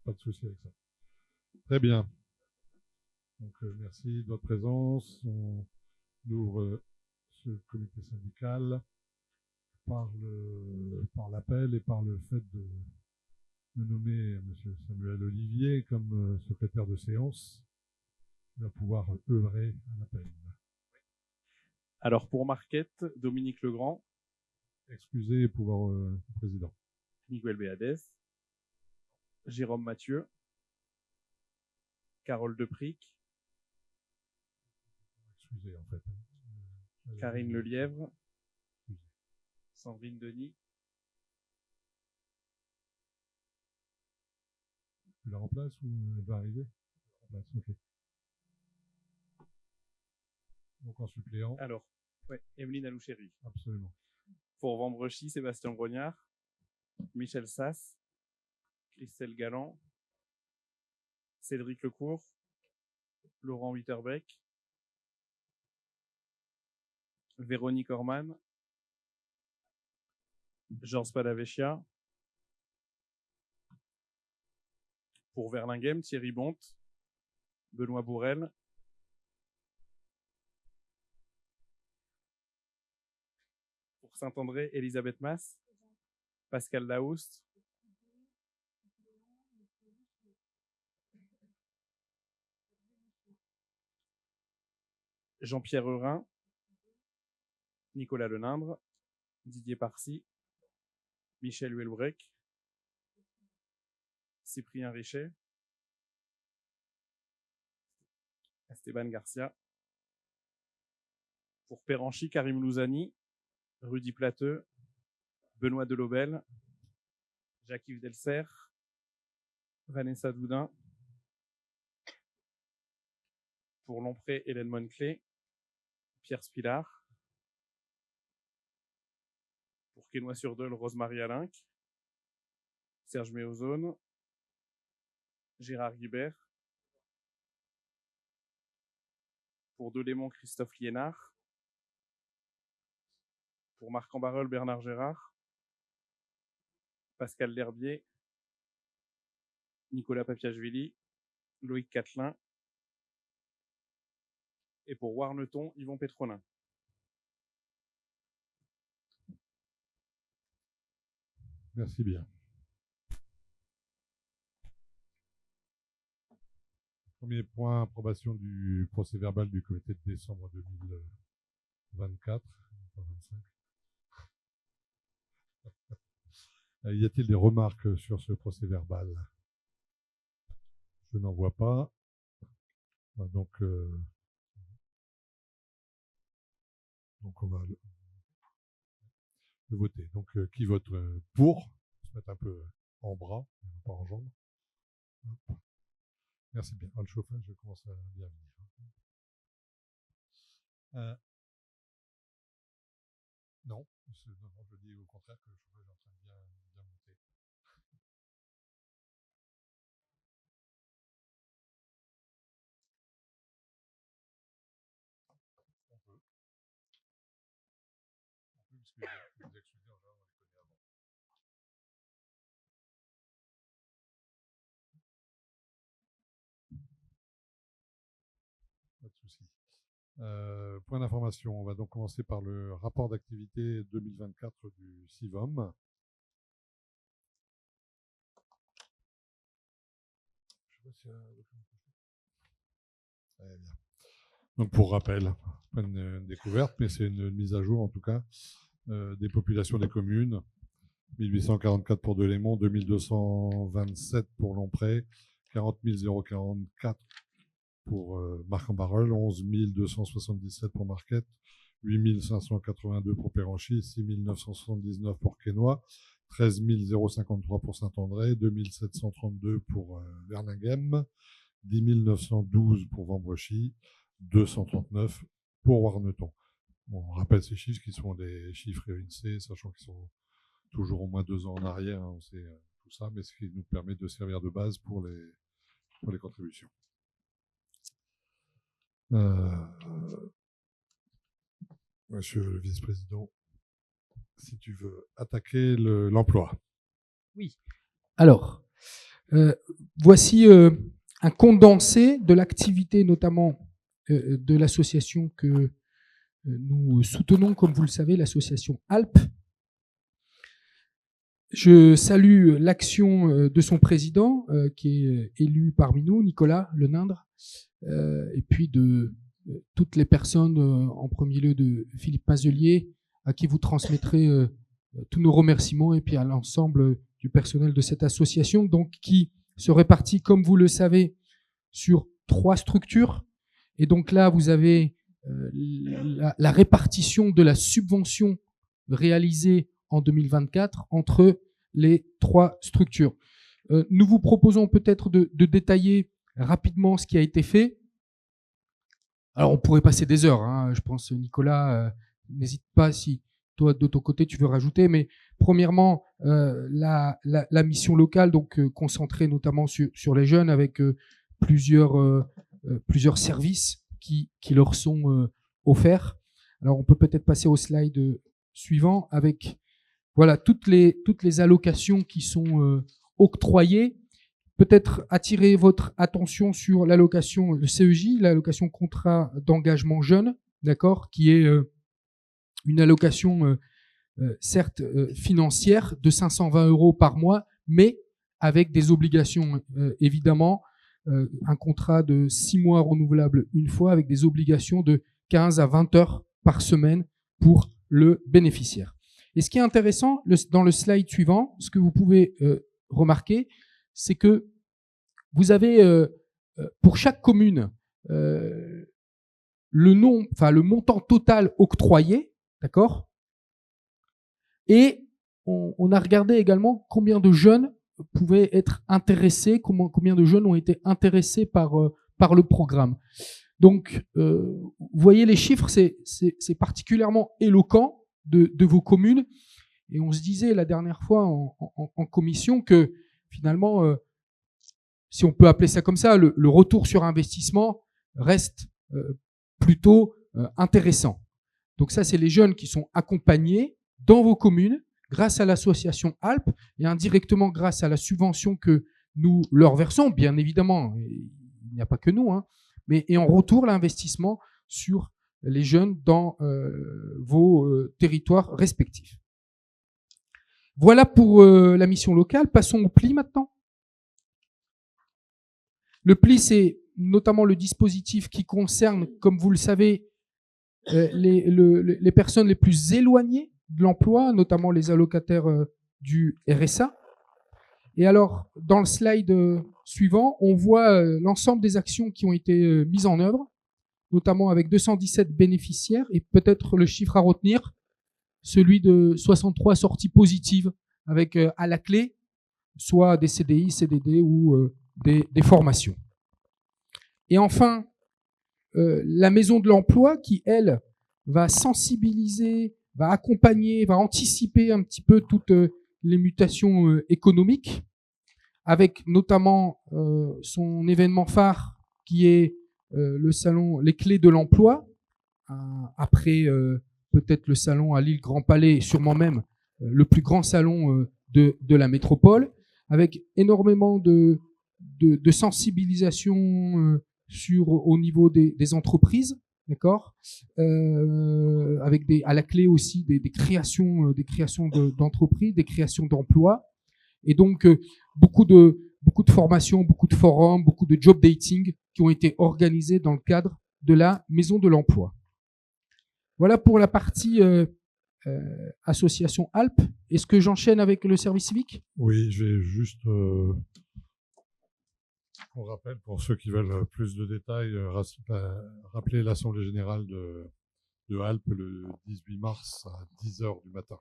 pas de souci avec ça. Très bien. Donc, merci de votre présence. On ouvre ce comité syndical par l'appel et par le fait de nommer M. Samuel Olivier comme secrétaire de séance. Il va pouvoir œuvrer à l'appel. Alors, pour Marquette, Dominique Legrand. Excusez, pouvoir président. Miguel Beades. Jérôme Mathieu. Carole Depric. Excusez, en fait. Karine Lelièvre. Sandrine Denis. Tu la remplaces ou elle va arriver? Ok. Donc en suppléant. Alors, ouais, Emeline Alouchéry. Absolument. Pour Vambrechy, Sébastien Grognard. Michel Sass. Christelle Galland. Cédric Lecourt. Laurent Witterbeck. Véronique Orman. Georges Padavechia. Pour Verlinghem, Thierry Bonte. Benoît Bourrel. Pour Saint-André, Elisabeth Masse. Pascal Laoust. Jean-Pierre Eurin. Nicolas Lenindre. Didier Parcy. Michel Huelbrec. Cyprien Richet. Esteban Garcia. Pour Péranchy, Karim Louzani. Rudy Plateux. Benoît Delobel. Jacques-Yves Delcer. Vanessa Doudin. Pour Lompré, Hélène Monclé. Pierre Spilard. Pour Quesnoy-sur-Dole, Rosemarie Alinck. Serge Méozone. Gérard Guibert. Pour Delémont, Christophe Liénard. Pour Marc-en-Barœul, Bernard Gérard. Pascal L'Herbier. Nicolas Papiachvili. Loïc Catelin. Et pour Warneton, Yvon Pétronin. Merci bien. Premier point, approbation du procès verbal du comité de décembre 2024. Y a-t-il des remarques sur ce procès verbal? Je n'en vois pas. Donc on va le voter. Donc qui vote pour? Se mettre un peu en bras, pas en jambes. Hop. Merci bien. Le chauffage, je commence à bien venir. Non, je dis au contraire que le chauffage est en train de bien monter. On peut. Puisque les actionnaires, là, on les connaît avant. Pas de souci. Point d'information, on va donc commencer par le rapport d'activité 2024 du CIVOM. Je sais pas si très bien. Donc pour rappel, pas une découverte, mais c'est une mise à jour en tout cas des populations des communes. 1844 pour Delémont, 2227 pour Lompré, 40 044 pour Marc-en-Barœul, 11 277 pour Marquette, 8 582 pour Péranchy, 6 979 pour Quesnoy, 13 053 pour Saint-André, 2 732 pour Verlinghem, 10 912 pour Vambrechy, 239 pour Warneton. On rappelle ces chiffres qui sont des chiffres INSEE, sachant qu'ils sont toujours au moins 2 ans en arrière, hein, on sait tout ça, mais ce qui nous permet de servir de base pour les contributions. Monsieur le vice-président, si tu veux attaquer l'emploi. Oui. Alors, Voici un condensé de l'activité notamment de l'association que nous soutenons, comme vous le savez, l'association ALP. Je salue l'action de son président, qui est élu parmi nous, Nicolas Lenindre, et puis de toutes les personnes, en premier lieu de Philippe Mazelier, à qui vous transmettrez tous nos remerciements, et puis à l'ensemble du personnel de cette association, donc qui se répartit, comme vous le savez, sur 3 structures. Et donc là, vous avez la répartition de la subvention réalisée en 2024 entre les 3 structures. Nous vous proposons peut-être de détailler rapidement ce qui a été fait. Alors, on pourrait passer des heures, hein. Je pense, Nicolas, n'hésite pas si toi, de ton côté, tu veux rajouter. Mais premièrement, la mission locale, donc concentrée notamment sur les jeunes, avec plusieurs services qui leur sont offerts. Alors, on peut peut-être passer au slide suivant avec voilà toutes les allocations qui sont octroyées. Peut-être attirer votre attention sur l'allocation le CEJ, l'allocation contrat d'engagement jeune, d'accord, qui est une allocation certes financière de 520 € par mois, mais avec des obligations évidemment, un contrat de 6 mois renouvelable une fois, avec des obligations de 15 à 20 heures par semaine pour le bénéficiaire. Et ce qui est intéressant dans le slide suivant, ce que vous pouvez remarquer, c'est que vous avez pour chaque commune le montant total octroyé, d'accord? Et on a regardé également combien de jeunes pouvaient être intéressés, combien de jeunes ont été intéressés par le programme. Donc, vous voyez les chiffres, c'est particulièrement éloquent de vos communes. Et on se disait la dernière fois en commission que finalement, si on peut appeler ça comme ça, le retour sur investissement reste plutôt intéressant. Donc ça, c'est les jeunes qui sont accompagnés dans vos communes grâce à l'association ALP et indirectement grâce à la subvention que nous leur versons. Bien évidemment, il n'y a pas que nous, hein, et en retour, l'investissement sur les jeunes dans vos territoires respectifs. Voilà pour la mission locale. Passons au PLI maintenant. Le PLI, c'est notamment le dispositif qui concerne, comme vous le savez, les personnes les plus éloignées de l'emploi, notamment les allocataires du RSA. Et alors, dans le slide suivant, on voit l'ensemble des actions qui ont été mises en œuvre, notamment avec 217 bénéficiaires, et peut-être le chiffre à retenir, celui de 63 sorties positives, avec à la clé soit des CDI, CDD ou des formations. Et enfin, la maison de l'emploi qui, elle, va sensibiliser, va accompagner, va anticiper un petit peu toutes les mutations économiques, avec notamment son événement phare qui est le salon Les Clés de l'Emploi, après peut-être le salon à Lille Grand Palais, sûrement même le plus grand salon de la métropole, avec énormément de sensibilisation au niveau des entreprises, d'accord, avec à la clé aussi des créations d'entreprises, des créations d'emplois, et donc beaucoup de formations, beaucoup de forums, beaucoup de job dating qui ont été organisés dans le cadre de la Maison de l'Emploi. Voilà pour la partie association ALP. Est-ce que j'enchaîne avec le service civique? Oui, je vais juste, on rappelle pour ceux qui veulent plus de détails, rappeler l'Assemblée générale de ALP le 18 mars à 10h du matin.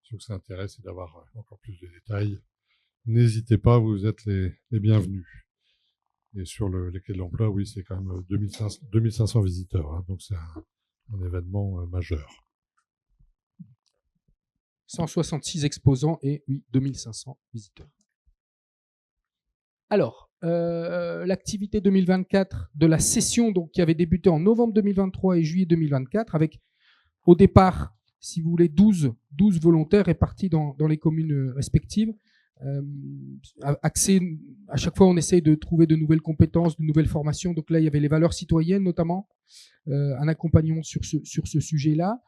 Ceux que ça intéresse et d'avoir encore plus de détails, n'hésitez pas, vous êtes les bienvenus. Et sur les Clés de l'Emploi, oui, c'est quand même 2500 visiteurs, hein, donc c'est un événement majeur. 166 exposants et oui, 2500 visiteurs. Alors, l'activité 2024 de la session donc, qui avait débuté en novembre 2023 et juillet 2024, avec au départ, si vous voulez, 12 volontaires répartis dans les communes respectives, Accès, à chaque fois, on essaye de trouver de nouvelles compétences, de nouvelles formations. Donc là, il y avait les valeurs citoyennes notamment, un accompagnement sur ce sujet-là,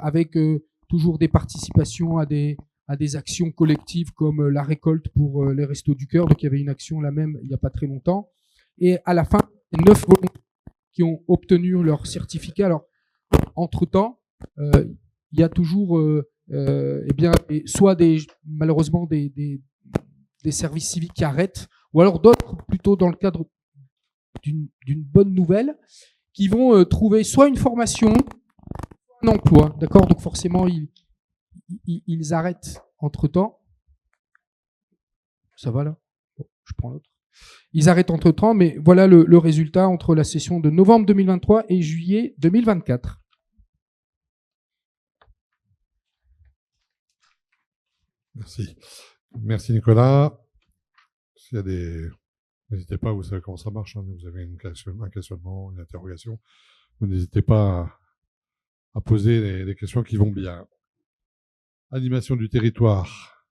avec toujours des participations à des actions collectives comme la récolte pour les Restos du Cœur. Donc il y avait une action la même il n'y a pas très longtemps. Et à la fin, 9 volontaires qui ont obtenu leur certificat. Alors, entre-temps, il y a toujours soit malheureusement des services civiques qui arrêtent, ou alors d'autres plutôt dans le cadre d'une bonne nouvelle, qui vont trouver soit une formation, soit un emploi. D'accord ? Donc forcément, ils arrêtent entre-temps. Ça va là ? Bon, je prends l'autre. Ils arrêtent entre-temps, mais voilà le résultat entre la session de novembre 2023 et juillet 2024. Merci. Merci Nicolas. S'il y a n'hésitez pas, vous savez comment ça marche. Hein. Vous avez un questionnement, une interrogation. Vous n'hésitez pas à poser les questions qui vont bien. Animation du territoire.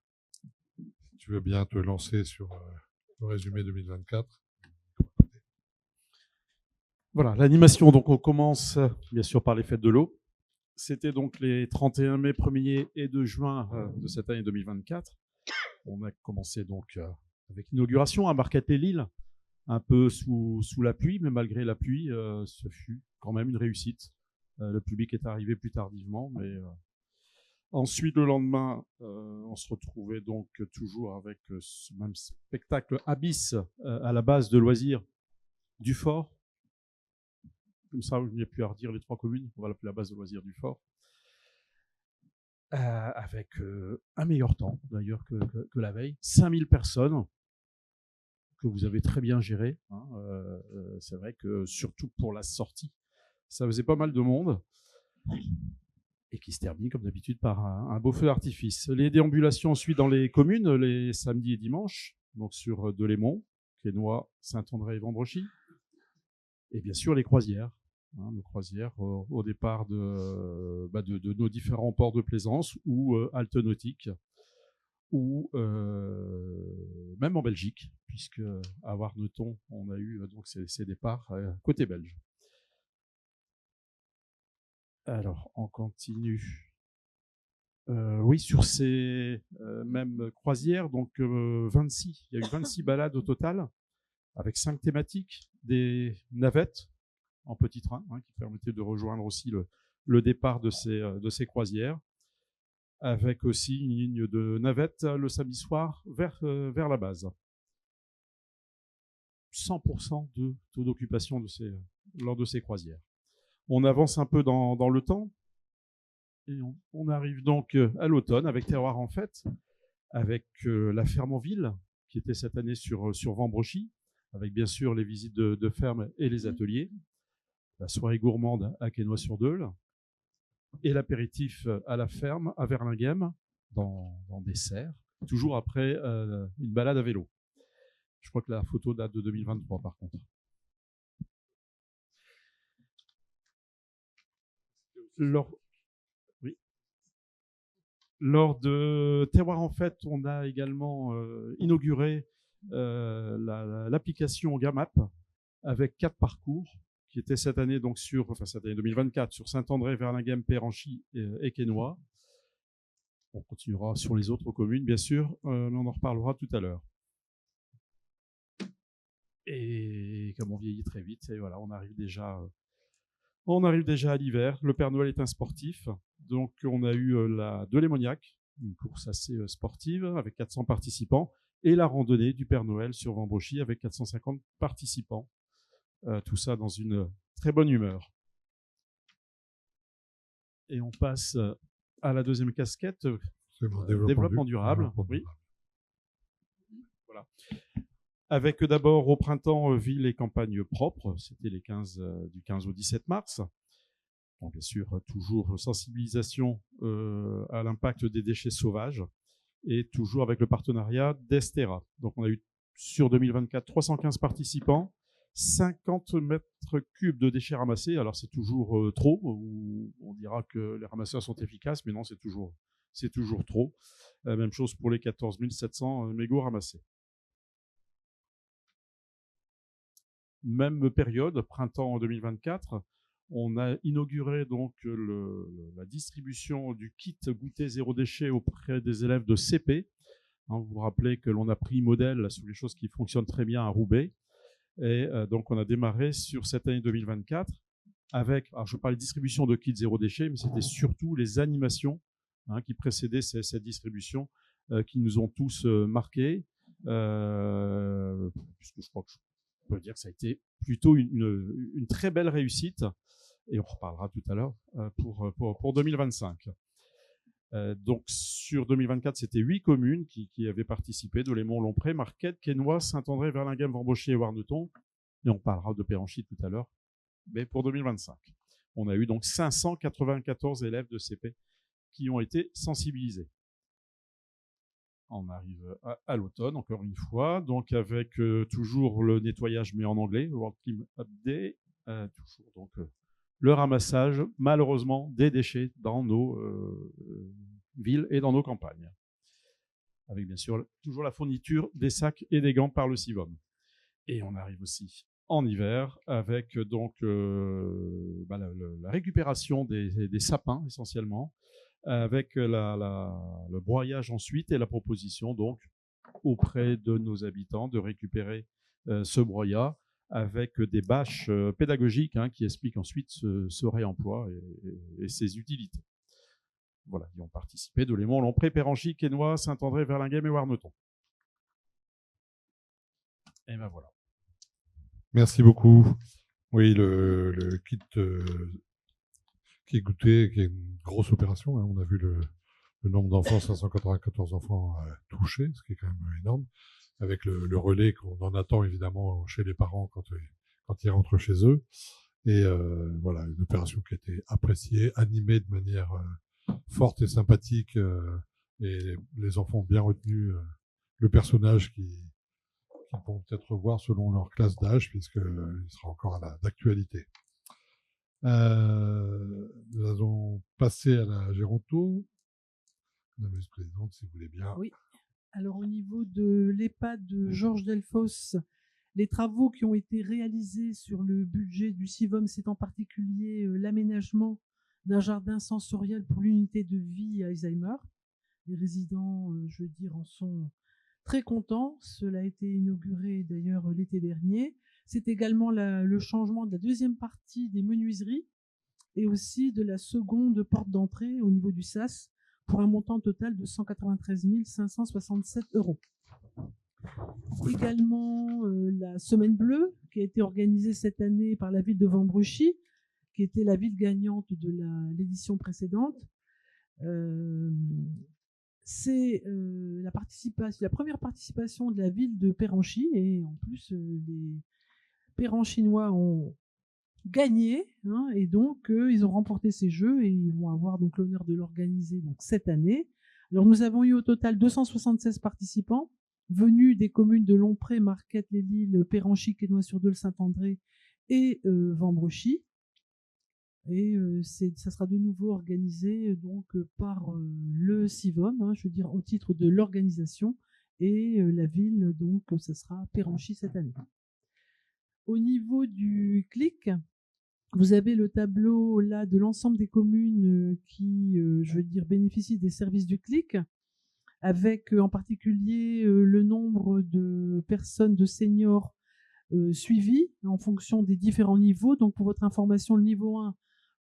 Tu veux bien te lancer sur le résumé 2024. Voilà, l'animation. Donc on commence bien sûr par les fêtes de l'eau. C'était donc les 31 mai, 1er et 2 juin de cette année 2024. On a commencé donc avec l'inauguration à Marquette-les-Lilles, un peu sous la pluie, mais malgré la pluie, ce fut quand même une réussite. Le public est arrivé plus tardivement, mais ensuite, le lendemain, on se retrouvait donc toujours avec ce même spectacle Abyss à la base de loisirs du Fort. Comme ça, il n'y a plus à redire les 3 communes, on va l'appeler la base de loisirs du Fort. Avec un meilleur temps d'ailleurs que la veille. 5000 personnes que vous avez très bien gérées. Hein. C'est vrai que surtout pour la sortie, ça faisait pas mal de monde. Et qui se termine comme d'habitude par un beau feu d'artifice. Les déambulations ensuite dans les communes, les samedis et dimanches, donc sur Delémont, Quesnoy, Saint-André et Vendrechy. Et bien sûr les croisières. Hein, nos croisières au départ de nos différents ports de plaisance ou haltes nautiques, ou même en Belgique, puisque à Warneton, on a eu donc ces départs côté belge. Alors, on continue. Oui, sur ces mêmes croisières, donc 26, il y a eu 26 balades au total, avec 5 thématiques, des navettes en petit train, hein, qui permettaient de rejoindre aussi le départ de ces croisières, avec aussi une ligne de navettes le samedi soir vers la base. 100% de taux d'occupation lors de ces croisières. On avance un peu dans le temps et on arrive donc à l'automne avec Terroir en fête, avec la ferme en ville qui était cette année sur Vendrechy, avec bien sûr les visites de ferme et les ateliers, la soirée gourmande à Quesnoy-sur-Deûle et l'apéritif à la ferme à Verlinghem dans des serres, toujours après une balade à vélo. Je crois que la photo date de 2023 par contre. Lors de Terroir en fête, on a également inauguré l'application Gamap avec 4 parcours qui étaient cette année donc cette année 2024 sur Saint-André, Verlinghem, Péranchy et Quesnoy. On continuera sur les autres communes, bien sûr. On en reparlera tout à l'heure. Et comme on vieillit très vite, et voilà, on arrive déjà à l'hiver. Le Père Noël est un sportif. Donc, on a eu la de Lémoniac, une course assez sportive avec 400 participants, et la randonnée du Père Noël sur Vendrechy avec 450 participants. Tout ça dans une très bonne humeur. Et on passe à la deuxième casquette, développement durable. Oui. Voilà. Avec d'abord au printemps ville et campagne propres, c'était du 15 au 17 mars. Donc, bien sûr, toujours sensibilisation à l'impact des déchets sauvages et toujours avec le partenariat d'Estera. Donc, on a eu sur 2024 315 participants, 50 mètres cubes de déchets ramassés. Alors, c'est toujours trop. On dira que les ramasseurs sont efficaces, mais non, c'est toujours c'est toujours trop. Même chose pour les 14 700 mégots ramassés. Même période, printemps 2024, on a inauguré donc la distribution du kit goûter zéro déchet auprès des élèves de CP. Vous vous rappelez que l'on a pris modèle sur les choses qui fonctionnent très bien à Roubaix. Et donc, on a démarré sur cette année 2024 avec, alors je parlais de distribution de kits zéro déchet, mais c'était surtout les animations qui précédaient cette distribution qui nous ont tous marqués, puisque je crois que on peut dire que ça a été plutôt une très belle réussite, et on reparlera tout à l'heure pour 2025. Donc sur 2024, c'était 8 communes qui avaient participé: Delémont, Lompré, Marquette, Quesnoy, Saint-André, Verlinghem, Vambaucher et Warneton. Et on parlera de Péranchy tout à l'heure. Mais pour 2025, on a eu donc 594 élèves de CP qui ont été sensibilisés. On arrive à l'automne, encore une fois, donc avec toujours le nettoyage, mais en anglais, World Clean Up Day, toujours donc le ramassage, malheureusement, des déchets dans nos villes et dans nos campagnes. Avec bien sûr toujours la fourniture des sacs et des gants par le Sivom. Et on arrive aussi en hiver avec donc la récupération des sapins essentiellement, avec le broyage ensuite et la proposition donc auprès de nos habitants de récupérer ce broyat avec des bâches pédagogiques qui expliquent ensuite ce réemploi et ses utilités. Voilà, ils ont participé: Delémont, Lompré, Péranchy, Quesnoy, Saint-André, Verlinghem et Warneton. Et ben voilà. Merci beaucoup. Oui, le kit qui est goûté, qui est une grosse opération. On a vu le nombre d'enfants, 594 enfants touchés, ce qui est quand même énorme, avec le relais qu'on en attend évidemment chez les parents quand ils rentrent chez eux. Et voilà, une opération qui a été appréciée, animée de manière forte et sympathique, et les enfants ont bien retenu le personnage qu'ils pourront peut-être revoir selon leur classe d'âge, puisqu'il sera encore d'actualité. Nous allons passer à la Géronto. La vice-présidente, si vous voulez bien. Oui. Alors, au niveau de l'EHPAD de Georges Delfosse, les travaux qui ont été réalisés sur le budget du Sivom, c'est en particulier l'aménagement d'un jardin sensoriel pour l'unité de vie Alzheimer. Les résidents, je veux dire, en sont très contents. Cela a été inauguré d'ailleurs l'été dernier. C'est également le changement de la deuxième partie des menuiseries et aussi de la seconde porte d'entrée au niveau du SAS pour un montant total de 193 567 €. Également la Semaine Bleue qui a été organisée cette année par la ville de Vambrechy, qui était la ville gagnante de l'édition précédente. C'est la première participation de la ville de Péranchy, et en plus les Péranchinois ont gagné, et donc ils ont remporté ces jeux et ils vont avoir donc l'honneur de l'organiser donc cette année. Alors nous avons eu au total 276 participants venus des communes de Lompré, Marquette, Les Lilles, Péranchy, Quesnoy-sur-Deûle, Saint-André et Vambrechy. Et ça sera de nouveau organisé donc par le Sivom, je veux dire au titre de l'organisation, et la ville, donc ça sera Péranchy cette année. Au niveau du CLIC, vous avez le tableau là de l'ensemble des communes qui, je veux dire, bénéficient des services du CLIC, avec en particulier le nombre de personnes, de seniors suivies en fonction des différents niveaux. Donc pour votre information, le niveau 1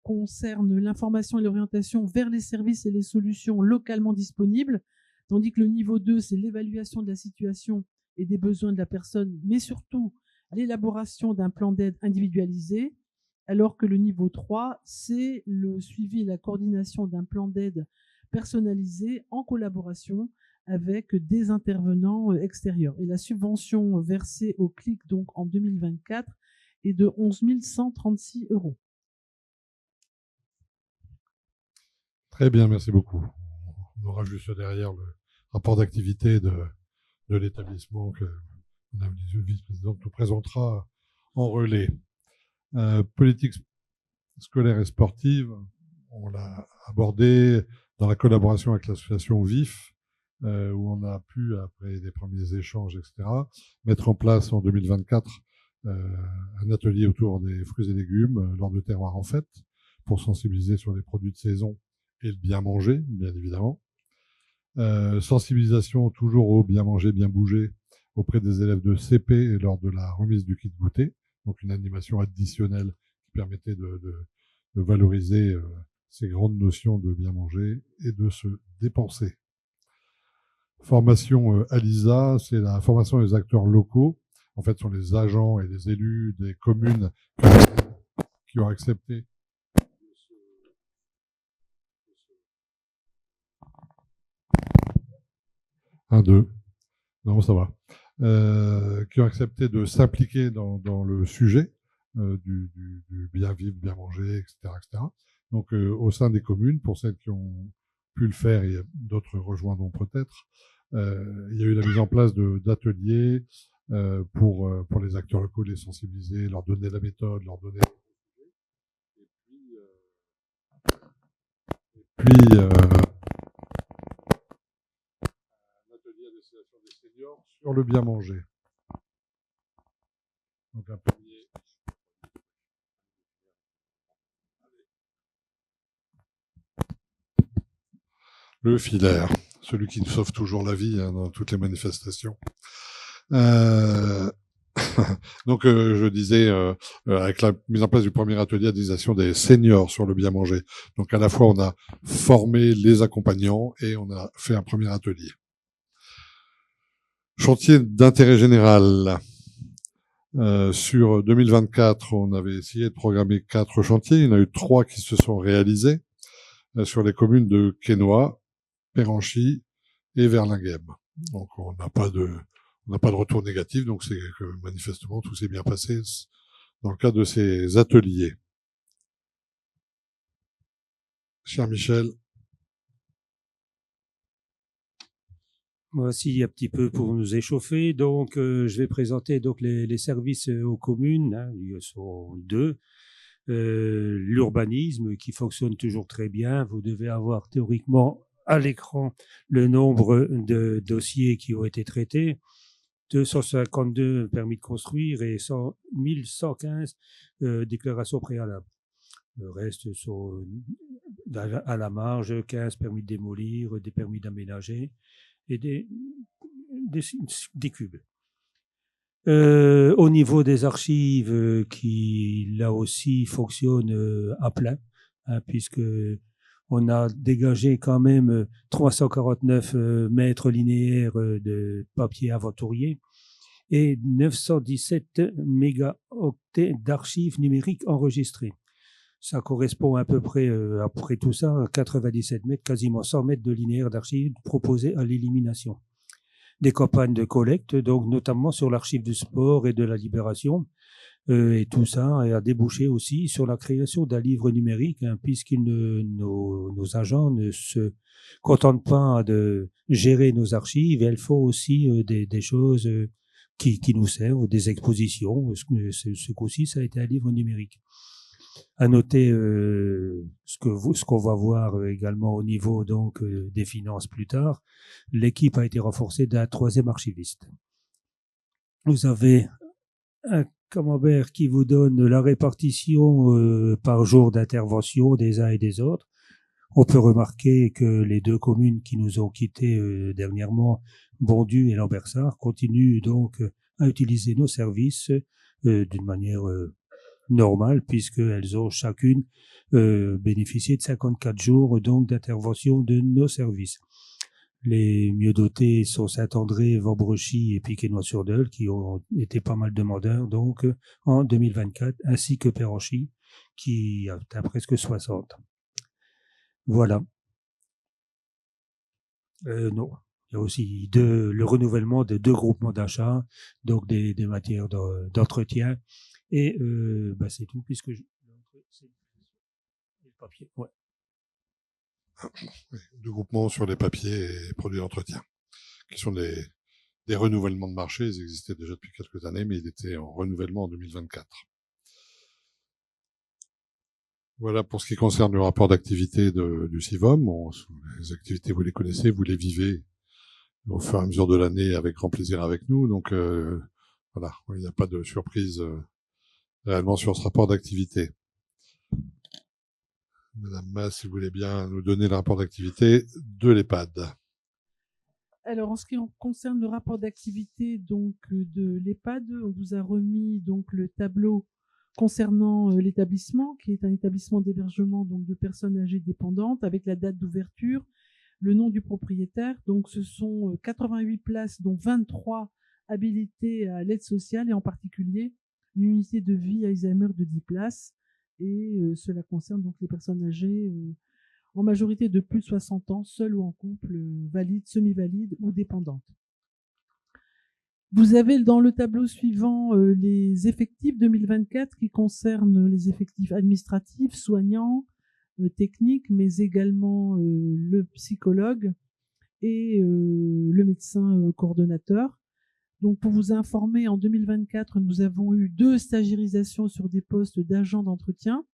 concerne l'information et l'orientation vers les services et les solutions localement disponibles, tandis que le niveau 2, c'est l'évaluation de la situation et des besoins de la personne, mais surtout l'élaboration d'un plan d'aide individualisé, alors que le niveau 3, c'est le suivi et la coordination d'un plan d'aide personnalisé en collaboration avec des intervenants extérieurs. Et la subvention versée au CLIC donc en 2024 est de 11 136 €. Très bien, merci beaucoup. On aura juste derrière le rapport d'activité de l'établissement que Madame la vice-présidente nous présentera en relais. Politique scolaire et sportive, on l'a abordé dans la collaboration avec l'association VIF, où on a pu, après des premiers échanges, etc., mettre en place en 2024 un atelier autour des fruits et légumes lors de Terroir en Fête, pour sensibiliser sur les produits de saison et le bien manger, bien évidemment. Sensibilisation toujours au bien manger, bien bouger auprès des élèves de CP et lors de la remise du kit goûter, donc une animation additionnelle qui permettait de valoriser ces grandes notions de bien manger et de se dépenser. Formation à l'ISA, c'est la formation des acteurs locaux. En fait, ce sont les agents et les élus des communes qui ont accepté qui ont accepté de s'impliquer dans le sujet du bien vivre, bien manger, etc. etc. Donc, au sein des communes, pour celles qui ont pu le faire, et d'autres rejoindront peut-être, il y a eu la mise en place d'ateliers pour les acteurs locaux, les sensibiliser, leur donner la méthode, leur donner... Puis un atelier à destination des seniors sur le bien manger. Donc un panier. Le filaire, celui qui nous sauve toujours la vie dans toutes les manifestations. Donc, je disais, avec la mise en place du premier atelier à destination des seniors sur le bien manger. Donc, à la fois, on a formé les accompagnants et on a fait un premier atelier. Chantier d'intérêt général. Sur 2024, on avait essayé de programmer 4 chantiers. Il y en a eu 3 qui se sont réalisés sur les communes de Quesnoy, Péranchy et Verlinghem. Donc, on n'a pas de retour négatif, donc c'est que manifestement tout s'est bien passé dans le cadre de ces ateliers. Cher Michel. Voici un petit peu pour nous échauffer. Donc, je vais présenter donc les services aux communes. Hein, ils sont 2. L'urbanisme qui fonctionne toujours très bien. Vous devez avoir théoriquement à l'écran le nombre de dossiers qui ont été traités. 252 permis de construire et 1115 déclarations préalables. Le reste sont à la marge, 15 permis de démolir, des permis d'aménager et des cubes. Au niveau des archives qui, là aussi, fonctionnent à plein, hein, puisque on a dégagé quand même 349 mètres linéaires de papier aventurier et 917 mégaoctets d'archives numériques enregistrées. Ça correspond à peu près, après tout ça, à 97 mètres, quasiment 100 mètres de linéaire d'archives proposées à l'élimination. Des campagnes de collecte, donc notamment sur l'archive du sport et de la libération, et tout ça a débouché aussi sur la création d'un livre numérique, hein, puisque nos agents ne se contentent pas de gérer nos archives, elles font aussi des choses qui nous servent, des expositions. Ce coup-ci, ça a été un livre numérique. À noter ce qu'on va voir également au niveau donc des finances plus tard. L'équipe a été renforcée d'un 3e archiviste. Vous avez un camembert qui vous donne la répartition par jour d'intervention des uns et des autres. On peut remarquer que les 2 communes qui nous ont quittés dernièrement, Bondu et Lambersart, continuent donc à utiliser nos services d'une manière normale, puisqu'elles ont chacune bénéficié de 54 jours donc d'intervention de nos services. Les mieux dotés sont Saint-André, Vambrechy et Quesnoy-sur-Deûle, qui ont été pas mal demandeurs donc en 2024, ainsi que Péranchy, qui atteint presque 60. Voilà. Non. Il y a aussi le renouvellement de 2 groupements d'achat, donc des matières d'entretien. Et c'est tout, puisque c'est le papier. Ouais. 2 groupements sur les papiers et produits d'entretien, qui sont des renouvellements de marché. Ils existaient déjà depuis quelques années, mais ils étaient en renouvellement en 2024. Voilà pour ce qui concerne le rapport d'activité du CIVOM. Bon, les activités, vous les connaissez, vous les vivez au fur et à mesure de l'année avec grand plaisir avec nous. Donc voilà, il n'y a pas de surprise réellement sur ce rapport d'activité. Madame Mas, si vous voulez bien nous donner le rapport d'activité de l'EHPAD. Alors, en ce qui concerne le rapport d'activité donc de l'EHPAD, on vous a remis donc le tableau concernant l'établissement, qui est un établissement d'hébergement donc de personnes âgées dépendantes, avec la date d'ouverture, le nom du propriétaire. Donc, ce sont 88 places, dont 23 habilitées à l'aide sociale, et en particulier une unité de vie Alzheimer de 10 places. Et cela concerne donc les personnes âgées en majorité de plus de 60 ans, seules ou en couple, valides, semi-valides ou dépendantes. Vous avez dans le tableau suivant les effectifs 2024 qui concernent les effectifs administratifs, soignants, techniques, mais également le psychologue et le médecin coordonnateur. Donc, pour vous informer, en 2024, nous avons eu 2 stagiairisations sur des postes d'agents d'entretien,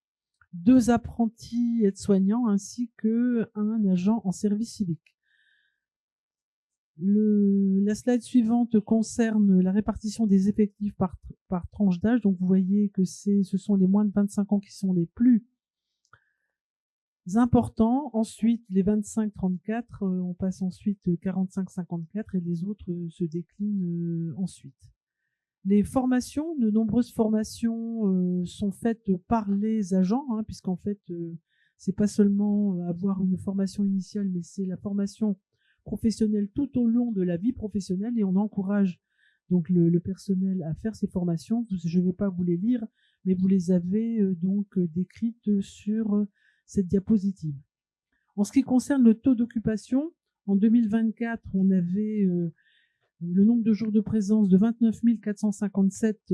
2 apprentis aides-soignants ainsi qu'un agent en service civique. La slide suivante concerne la répartition des effectifs par tranche d'âge. Donc, vous voyez que ce sont les moins de 25 ans qui sont les plus importants. Ensuite, les 25-34, on passe ensuite 45-54 et les autres se déclinent ensuite. Les formations, de nombreuses formations sont faites par les agents, puisqu'en fait, c'est pas seulement avoir une formation initiale, mais c'est la formation professionnelle tout au long de la vie professionnelle, et on encourage donc le personnel à faire ces formations. Je ne vais pas vous les lire, mais vous les avez donc décrites sur cette diapositive. En ce qui concerne le taux d'occupation, en 2024, on avait le nombre de jours de présence de 29 457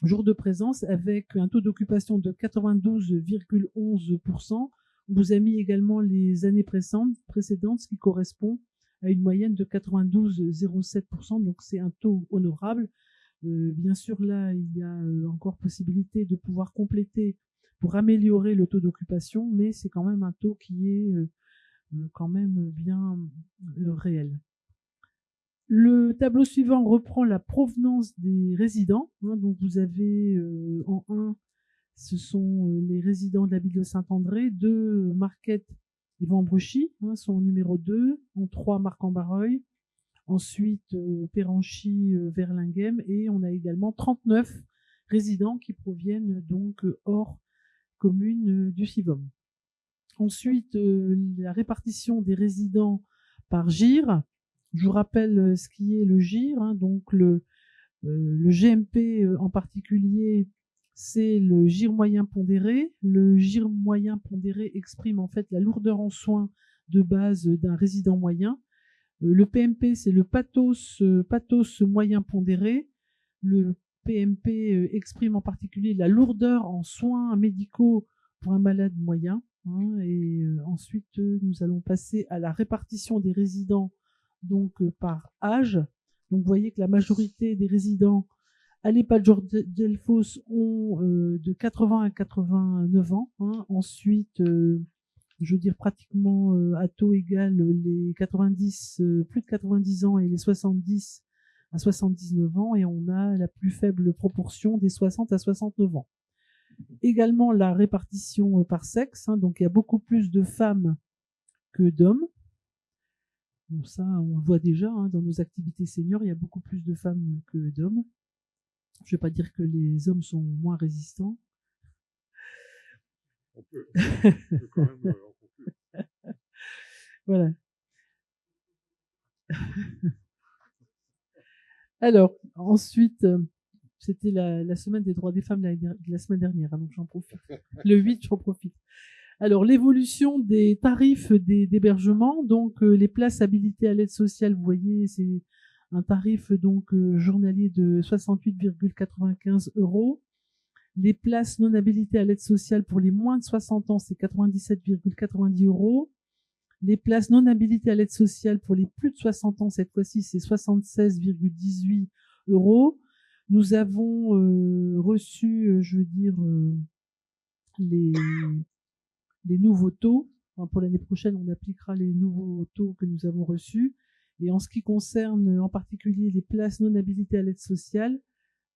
jours de présence, avec un taux d'occupation de 92,11%. On vous a mis également les années précédentes, ce qui correspond à une moyenne de 92,07%, donc c'est un taux honorable. Bien sûr, là, il y a encore possibilité de pouvoir compléter pour améliorer le taux d'occupation, mais c'est quand même un taux qui est quand même bien réel. Le tableau suivant reprend la provenance des résidents. Donc vous avez en 1, ce sont les résidents de la ville de Saint-André, 2 Marquette et Vambrechy, sont au numéro 2, en 3 Marc-en-Barreuil, ensuite Péranchy, Verlinghem, et on a également 39 résidents qui proviennent donc hors commune du CIVOM. Ensuite, la répartition des résidents par GIR. Je vous rappelle ce qui est le GIR, donc le GMP en particulier, c'est le GIR moyen pondéré. Le GIR moyen pondéré exprime en fait la lourdeur en soins de base d'un résident moyen. Le PMP, c'est le pathos moyen pondéré. Le PMP exprime en particulier la lourdeur en soins médicaux pour un malade moyen. Et ensuite, nous allons passer à la répartition des résidents donc par âge. Donc vous voyez que la majorité des résidents à l'EHPAD Georges-Delfosse ont de 80 à 89 ans. Ensuite, je veux dire pratiquement à taux égal les 90, plus de 90 ans et les 70 à 79 ans, et on a la plus faible proportion des 60 à 69 ans. Également la répartition par sexe, donc il y a beaucoup plus de femmes que d'hommes. Bon, ça, on le voit déjà dans nos activités seniors, il y a beaucoup plus de femmes que d'hommes. Je ne vais pas dire que les hommes sont moins résistants. On peut quand même en conclure. Voilà. Alors, ensuite, c'était la semaine des droits des femmes la semaine dernière, donc j'en profite. Le 8, j'en profite. Alors, l'évolution des tarifs d'hébergement, donc les places habilitées à l'aide sociale, vous voyez, c'est un tarif donc journalier de 68,95 €. Les places non habilitées à l'aide sociale pour les moins de 60 ans, c'est 97,90 €. Les places non habilitées à l'aide sociale pour les plus de 60 ans, cette fois-ci, c'est 76,18 €. Nous avons reçu, les nouveaux taux. Enfin, pour l'année prochaine, on appliquera les nouveaux taux que nous avons reçus. Et en ce qui concerne en particulier les places non habilitées à l'aide sociale,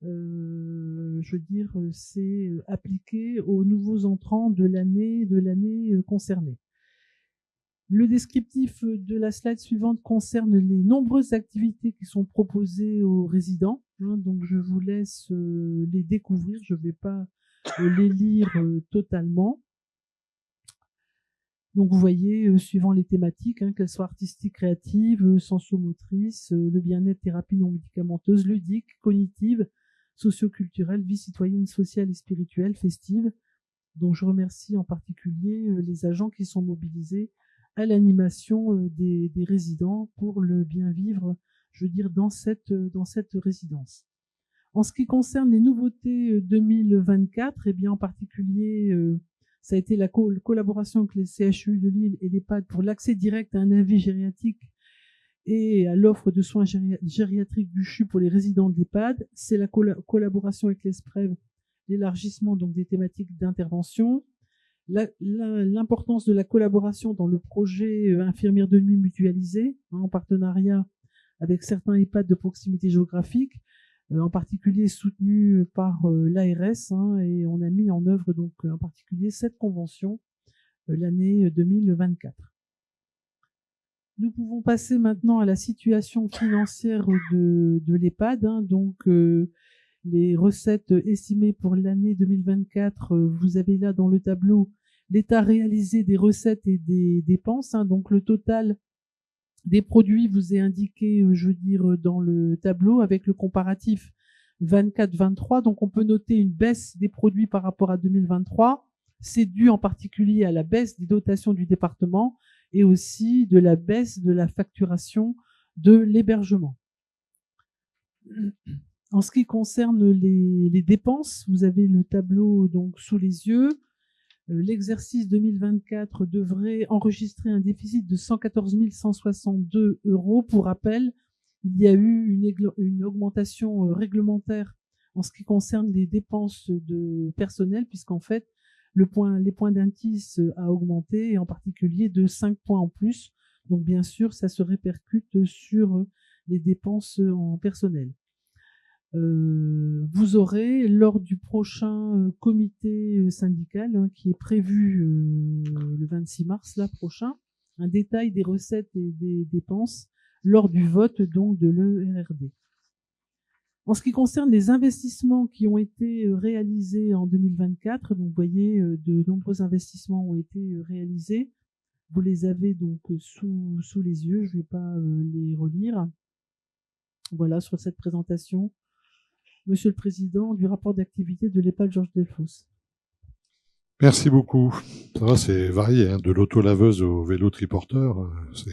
je veux dire, c'est appliqué aux nouveaux entrants de l'année concernée. Le descriptif de la slide suivante concerne les nombreuses activités qui sont proposées aux résidents. Donc je vous laisse les découvrir, je ne vais pas les lire totalement. Donc vous voyez, suivant les thématiques, qu'elles soient artistiques, créatives, sensomotrices, le bien-être, thérapie non médicamenteuse, ludique, cognitive, socioculturelle, vie citoyenne, sociale et spirituelle, festive. Donc je remercie en particulier les agents qui sont mobilisés à l'animation des résidents pour le bien vivre, je veux dire, dans cette résidence. En ce qui concerne les nouveautés 2024, eh bien en particulier, ça a été la collaboration avec les CHU de Lille et l'EHPAD pour l'accès direct à un avis gériatrique et à l'offre de soins gériatriques du CHU pour les résidents de l'EHPAD. C'est la collaboration avec l'ESPREV, l'élargissement donc des thématiques d'intervention. L'importance de la collaboration dans le projet infirmière de nuit mutualisée, en partenariat avec certains EHPAD de proximité géographique, en particulier soutenu par l'ARS, et on a mis en œuvre donc en particulier cette convention l'année 2024. Nous pouvons passer maintenant à la situation financière de l'EHPAD. Donc les recettes estimées pour l'année 2024, vous avez là dans le tableau l'état réalisé des recettes et des dépenses. Donc le total des produits vous est indiqué, je veux dire, dans le tableau avec le comparatif 24-23. Donc on peut noter une baisse des produits par rapport à 2023. C'est dû en particulier à la baisse des dotations du département et aussi de la baisse de la facturation de l'hébergement. En ce qui concerne les dépenses, vous avez le tableau donc sous les yeux. L'exercice 2024 devrait enregistrer un déficit de 114 162 €. Pour rappel, il y a eu une augmentation réglementaire en ce qui concerne les dépenses de personnel, puisqu'en fait, les points d'indice a augmenté, et en particulier de 5 points en plus. Donc bien sûr, ça se répercute sur les dépenses en personnel. Vous aurez, lors du prochain comité syndical qui est prévu le 26 mars prochain, un détail des recettes et des dépenses lors du vote donc de l'ERRD. En ce qui concerne les investissements qui ont été réalisés en 2024, donc vous voyez, de nombreux investissements ont été réalisés. Vous les avez donc sous les yeux, je ne vais pas les relire. Voilà, sur cette présentation, Monsieur le Président, du rapport d'activité de l'EHPAD Georges Delfosse. Merci beaucoup. Ça va, c'est varié, de l'auto-laveuse au vélo triporteur. C'est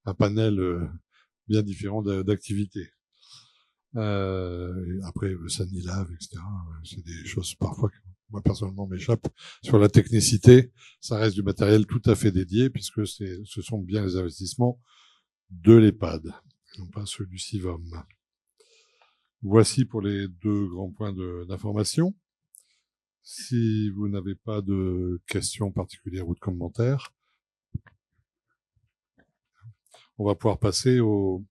un panel bien différent d'activités. Après, Sanilave, etc. C'est des choses parfois qui, moi personnellement, m'échappent. Sur la technicité, ça reste du matériel tout à fait dédié, puisque ce sont bien les investissements de l'EHPAD, non pas ceux du CIVOM. Voici pour les deux grands points d'information. Si vous n'avez pas de questions particulières ou de commentaires, on va pouvoir passer aux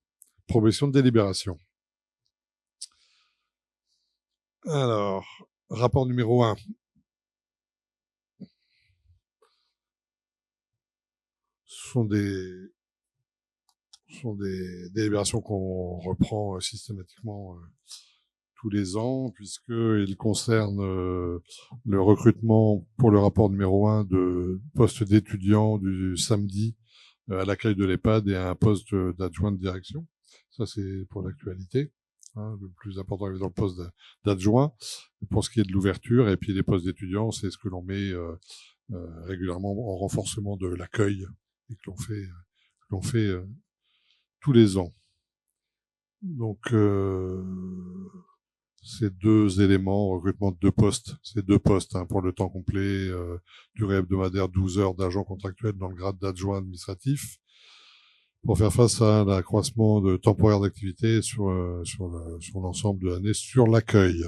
propositions de délibération. Alors, rapport numéro 1. Ce sont des délibérations qu'on reprend systématiquement tous les ans, puisqu'ils concernent le recrutement pour le rapport numéro 1 de postes d'étudiants du samedi à l'accueil de l'EHPAD et à un poste d'adjoint de direction. Ça, c'est pour l'actualité. Le plus important est dans le poste d'adjoint. Pour ce qui est de l'ouverture, et puis les postes d'étudiants, c'est ce que l'on met régulièrement en renforcement de l'accueil et que l'on fait tous les ans. Donc, ces deux éléments, recrutement de deux postes, c'est deux postes pour le temps complet, durée hebdomadaire 12 heures d'agent contractuel dans le grade d'adjoint administratif, pour faire face à l'accroissement de temporaire d'activité sur l'ensemble de l'année sur l'accueil.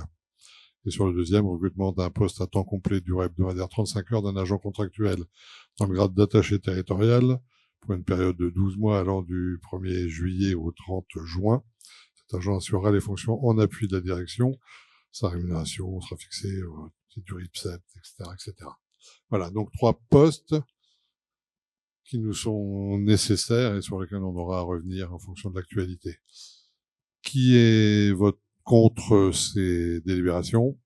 Et sur le deuxième, recrutement d'un poste à temps complet durée hebdomadaire 35 heures d'un agent contractuel dans le grade d'attaché territorial pour une période de 12 mois allant du 1er juillet au 30 juin. Cet agent assurera les fonctions en appui de la direction. Sa rémunération sera fixée au titre du RIPSET, etc., etc. Voilà, donc 3 postes qui nous sont nécessaires et sur lesquels on aura à revenir en fonction de l'actualité. Qui est contre ces délibérations?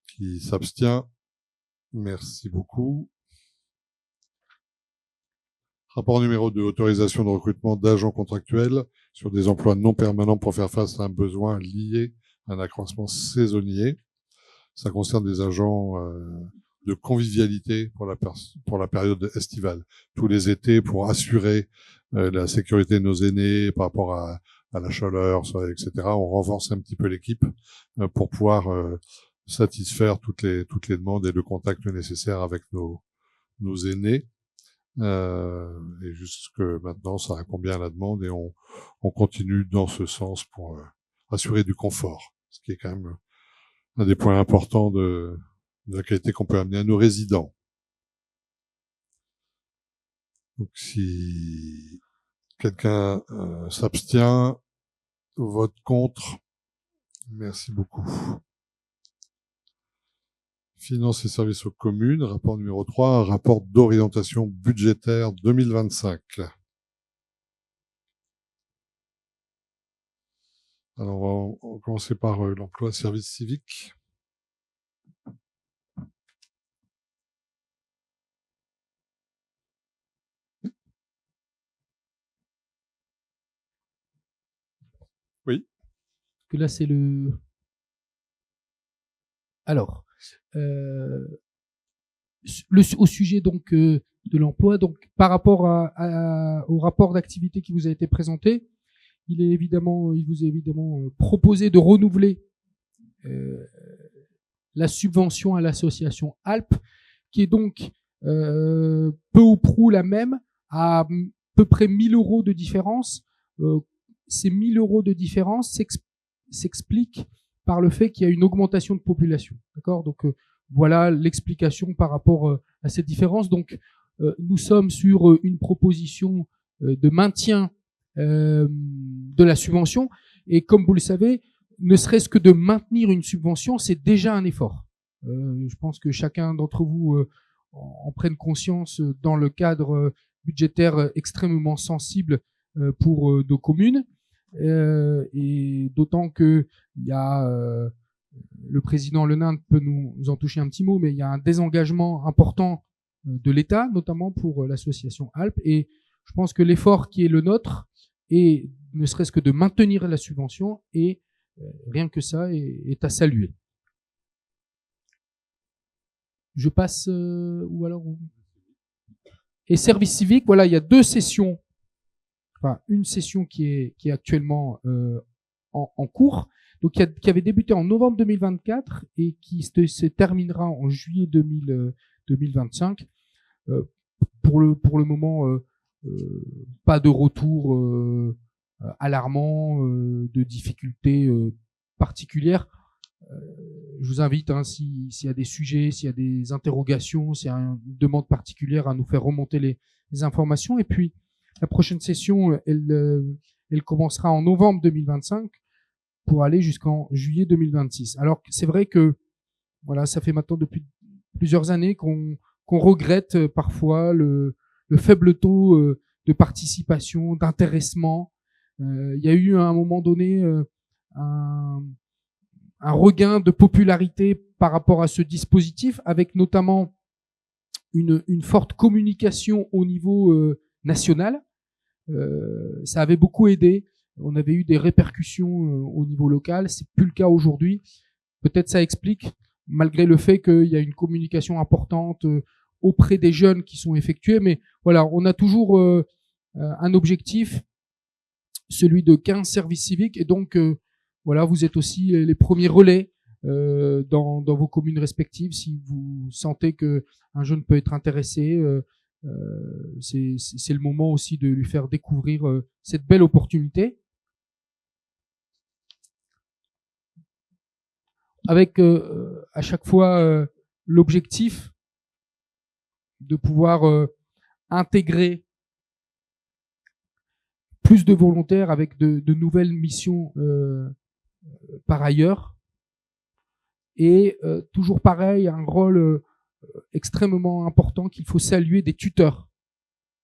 Qui s'abstient? Merci beaucoup. Rapport numéro 2, autorisation de recrutement d'agents contractuels sur des emplois non permanents pour faire face à un besoin lié à un accroissement saisonnier. Ça concerne des agents de convivialité pour la période estivale. Tous les étés, pour assurer la sécurité de nos aînés par rapport à la chaleur, etc. On renforce un petit peu l'équipe pour pouvoir satisfaire toutes les demandes et le contact nécessaire avec nos aînés. Et jusque maintenant, ça répond bien à la demande et on continue dans ce sens pour assurer du confort, ce qui est quand même un des points importants de la qualité qu'on peut amener à nos résidents. Donc si quelqu'un s'abstient, vote contre, merci beaucoup. Finances et services aux communes, rapport numéro 3, rapport d'orientation budgétaire 2025. Alors, on va commencer par l'emploi service civique. Oui. Que là, c'est le... Alors, au sujet donc de l'emploi, donc par rapport au rapport d'activité qui vous a été présenté, il vous est évidemment proposé de renouveler la subvention à l'association Alpes, qui est donc peu ou prou la même, à peu près 1 000 € de différence. Ces 1 000 € de différence s'expliquent par le fait qu'il y a une augmentation de population. D'accord ? Donc voilà l'explication par rapport à cette différence. Donc nous sommes sur une proposition de maintien de la subvention, et comme vous le savez, ne serait-ce que de maintenir une subvention, c'est déjà un effort. Je pense que chacun d'entre vous en prenne conscience dans le cadre budgétaire extrêmement sensible pour nos communes, et d'autant que il y a le président Lenain peut nous en toucher un petit mot, mais il y a un désengagement important de l'État, notamment pour l'association Alpes, et je pense que l'effort qui est le nôtre est ne serait-ce que de maintenir la subvention, et rien que ça est à saluer. Je passe ou alors et service civique, voilà, il y a 2 sessions, enfin une session qui est actuellement en cours, donc qui avait débuté en novembre 2024 et qui se terminera en juillet 2025. Pour le moment, pas de retour alarmant, de difficultés particulières. Je vous invite, s'il y a des sujets, s'il y a des interrogations, s'il y a une demande particulière, à nous faire remonter les informations. Et puis, la prochaine session, elle commencera en novembre 2025 pour aller jusqu'en juillet 2026. Alors, c'est vrai que, voilà, ça fait maintenant depuis plusieurs années qu'on regrette parfois le faible taux de participation, d'intéressement. Il y a eu à un moment donné un regain de popularité par rapport à ce dispositif, avec notamment une forte communication au niveau national. Ça avait beaucoup aidé. On avait eu des répercussions au niveau local. C'est plus le cas aujourd'hui. Peut-être ça explique, malgré le fait qu'il y a une communication importante auprès des jeunes qui sont effectués. Mais voilà, on a toujours un objectif, celui de 15 services civiques. Et donc, voilà, vous êtes aussi les premiers relais dans vos communes respectives. Si vous sentez qu'un jeune peut être intéressé, c'est le moment aussi de lui faire découvrir cette belle opportunité. avec à chaque fois l'objectif de pouvoir intégrer plus de volontaires avec de nouvelles missions par ailleurs. Et toujours pareil, un rôle extrêmement important qu'il faut saluer des tuteurs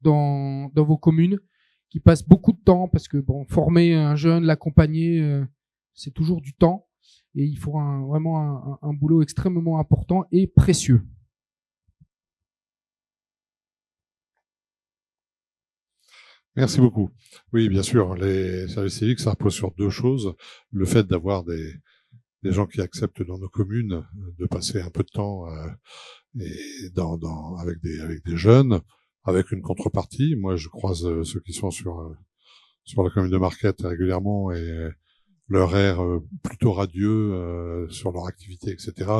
dans vos communes qui passent beaucoup de temps parce que bon, former un jeune, l'accompagner, c'est toujours du temps et il faut vraiment un boulot extrêmement important et précieux. Merci beaucoup. Oui, bien sûr, les services civiques, ça repose sur deux choses. Le fait d'avoir des gens qui acceptent dans nos communes de passer un peu de temps avec des jeunes, avec une contrepartie. Moi, je croise ceux qui sont sur la commune de Marquette régulièrement et leur air plutôt radieux sur leur activité, etc.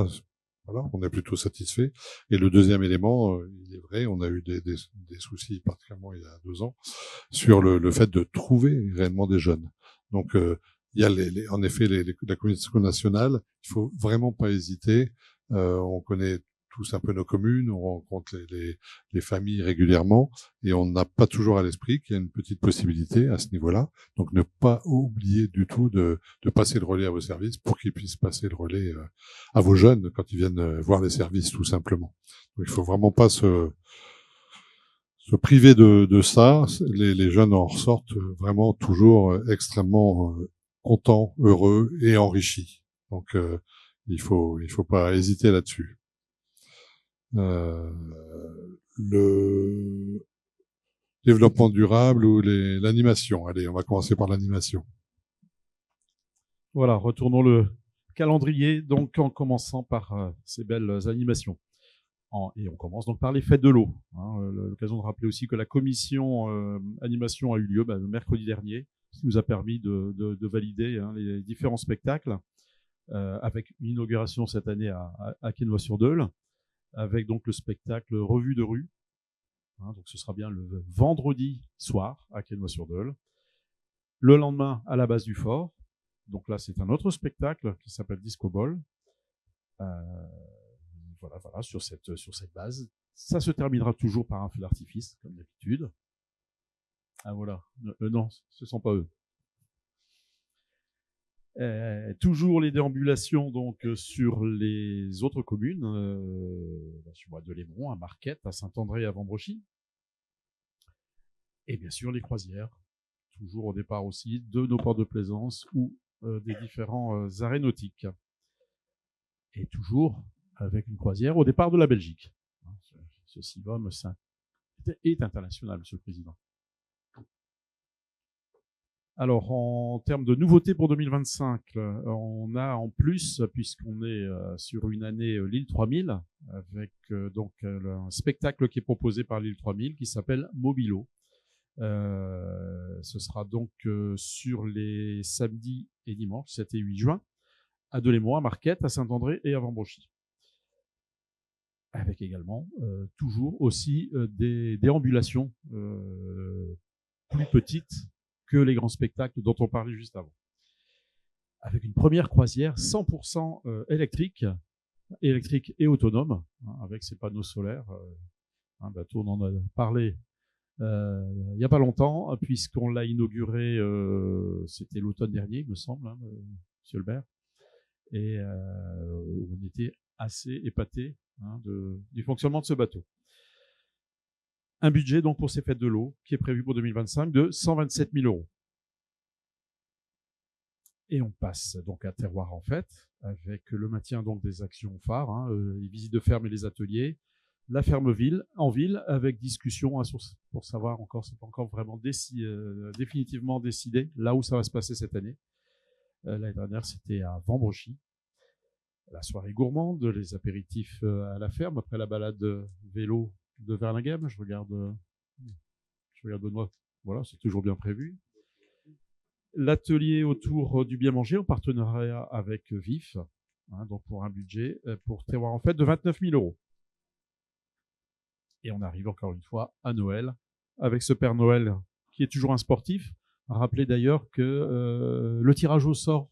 Voilà, on est plutôt satisfait. Et le deuxième élément, il est vrai, on a eu des soucis, particulièrement il y a 2 ans, sur le fait de trouver réellement des jeunes. Donc, il y a en effet la commission nationale. Il faut vraiment pas hésiter. On connaît tous un peu nos communes, on rencontre les familles régulièrement et on n'a pas toujours à l'esprit qu'il y a une petite possibilité à ce niveau-là. Donc, ne pas oublier du tout de passer le relais à vos services pour qu'ils puissent passer le relais à vos jeunes quand ils viennent voir les services, tout simplement. Donc, il faut vraiment pas se priver de ça. Les jeunes en ressortent vraiment toujours extrêmement contents, heureux et enrichis. Donc, il faut pas hésiter là-dessus. Le développement durable ou l'animation. Allez, on va commencer par l'animation. Voilà, retournons le calendrier, donc en commençant par ces belles animations. Et on commence donc par les fêtes de l'eau. L'occasion de rappeler aussi que la commission animation a eu lieu le mercredi dernier, ce qui nous a permis de valider les différents spectacles, avec une inauguration cette année à Quesnoy-sur-Deuil, avec donc le spectacle Revue de rue. Donc ce sera bien le vendredi soir à Quesnoy-sur-Deuil. Le lendemain à la base du fort. Donc là, c'est un autre spectacle qui s'appelle Disco Ball. Voilà, sur cette base. Ça se terminera toujours par un feu d'artifice, comme d'habitude. Ah voilà, non, ce ne sont pas eux. Toujours les déambulations donc sur les autres communes, sur Bois-de-Lémont, à Marquette, à Saint-André, à Vambrochy. Et bien sûr les croisières, toujours au départ aussi de nos ports de plaisance ou des différents arrêts nautiques. Et toujours avec une croisière au départ de la Belgique. Ce CIVOM est international, Monsieur le Président. Alors, en termes de nouveautés pour 2025, on a en plus, puisqu'on est sur une année l'île 3000, avec donc un spectacle qui est proposé par l'île 3000 qui s'appelle Mobilo. Ce sera donc sur les samedis et dimanches, 7 et 8 juin, à Delémont, à Marquette, à Saint-André et à Vambrochy. Avec également toujours aussi des déambulations plus petites que les grands spectacles dont on parlait juste avant. Avec une première croisière 100% électrique et autonome, avec ses panneaux solaires. Un bateau, on en a parlé il n'y a pas longtemps, puisqu'on l'a inauguré, c'était l'automne dernier, il me semble, Monsieur Lebert. Et on était assez épatés du fonctionnement de ce bateau. Un budget donc pour ces fêtes de l'eau qui est prévu pour 2025 de 127 000 €. Et on passe donc à Terroir en fête avec le maintien donc des actions phares, les visites de ferme et les ateliers, la ferme en ville avec discussion pour savoir encore, c'est pas encore vraiment définitivement décidé là où ça va se passer cette année. L'année dernière c'était à Vambrochy. La soirée gourmande, les apéritifs à la ferme après la balade vélo de Verlinghem. Je regarde Benoît. Voilà, c'est toujours bien prévu. L'atelier autour du bien manger en partenariat avec VIF, donc pour un budget pour Terroir en fête de 29 000 €. Et on arrive encore une fois à Noël avec ce Père Noël qui est toujours un sportif. Rappelez d'ailleurs que le tirage au sort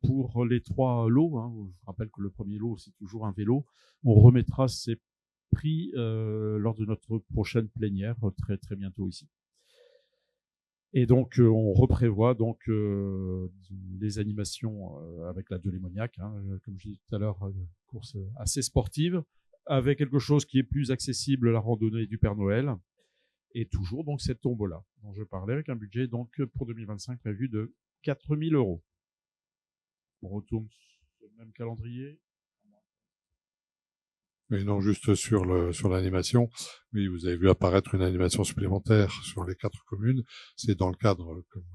Pour les 3 lots, hein, je rappelle que le premier lot, c'est toujours un vélo. On remettra ces prix lors de notre prochaine plénière, très, très bientôt ici. Et donc, on reprévoit donc les animations avec la Delémoniaque, hein, comme je disais tout à l'heure, course assez sportive, avec quelque chose qui est plus accessible, la randonnée du Père Noël, et toujours donc cette tombola dont je parlais, avec un budget donc pour 2025 prévu de 4 000 €. On retourne sur le même calendrier. Et non, juste sur l'animation. Oui, vous avez vu apparaître une animation supplémentaire sur les 4 communes. C'est dans le cadre, comme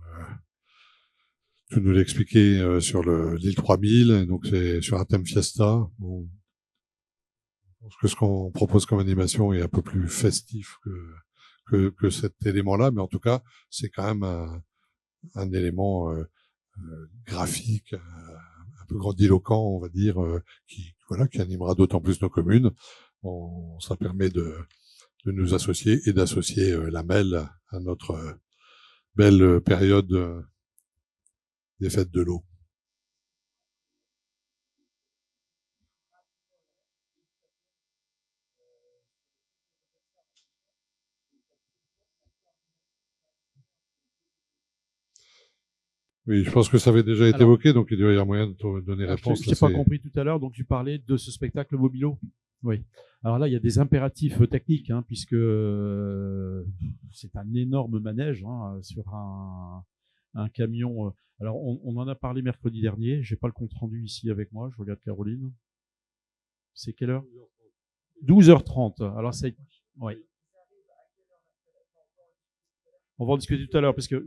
tu nous l'expliquais, sur l'île 3000. Donc, c'est sur un thème fiesta. Bon, je pense que ce qu'on propose comme animation est un peu plus festif que cet élément-là. Mais en tout cas, c'est quand même un élément graphique, un peu grandiloquent, on va dire, qui animera d'autant plus nos communes. Ça permet de nous associer et d'associer la MEL à notre belle période des fêtes de l'eau. Oui, je pense que ça avait déjà été évoqué, donc il doit y avoir moyen de te donner réponse. Je n'ai pas compris tout à l'heure, donc tu parlais de ce spectacle Mobilo. Oui. Alors là, il y a des impératifs techniques, hein, puisque c'est un énorme manège hein, sur un camion. Alors, on en a parlé mercredi dernier. Je n'ai pas le compte rendu ici avec moi. Je regarde Caroline. C'est quelle heure? 12h30. Alors, c'est... Oui. On va en discuter tout à l'heure, parce que...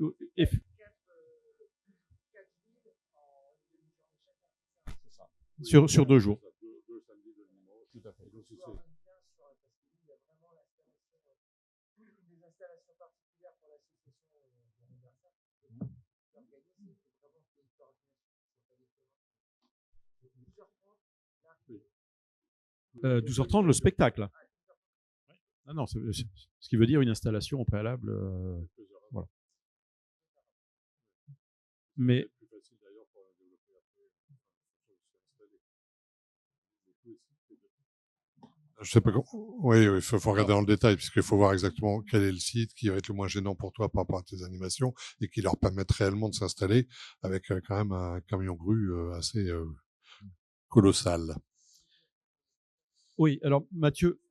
Sur 2 jours. Tout à fait. Donc, 12h30, le spectacle. Ah non, ce qui veut dire une installation au préalable. Voilà. Mais je sais pas comment. Oui, il faut regarder dans le détail, puisqu'il faut voir exactement quel est le site qui va être le moins gênant pour toi par rapport à tes animations et qui leur permette réellement de s'installer avec quand même un camion grue assez colossal. Oui, alors Mathieu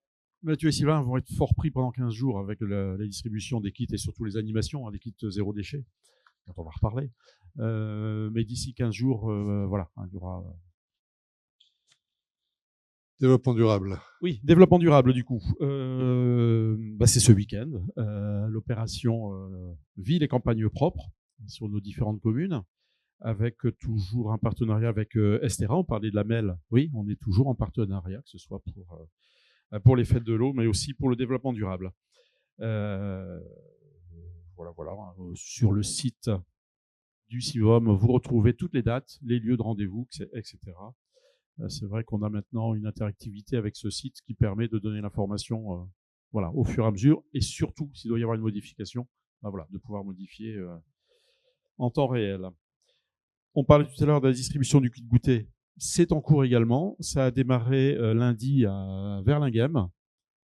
et Sylvain vont être fort pris pendant 15 jours avec la distribution des kits et surtout les animations, hein, des kits zéro déchet, dont on va reparler. Mais d'ici 15 jours, voilà, hein, il y aura... Développement durable. Oui, développement durable du coup. C'est ce week-end, l'opération Ville et campagne propre sur nos différentes communes, avec toujours un partenariat avec Estera. On parlait de la MEL. Oui, on est toujours en partenariat, que ce soit pour les fêtes de l'eau, mais aussi pour le développement durable. Voilà. Sur le site du CIVOM, vous retrouvez toutes les dates, les lieux de rendez-vous, etc. C'est vrai qu'on a maintenant une interactivité avec ce site qui permet de donner l'information au fur et à mesure, et surtout, s'il doit y avoir une modification, de pouvoir modifier en temps réel. On parlait tout à l'heure de la distribution du kit goûter. C'est en cours également. Ça a démarré lundi à Verlinghem.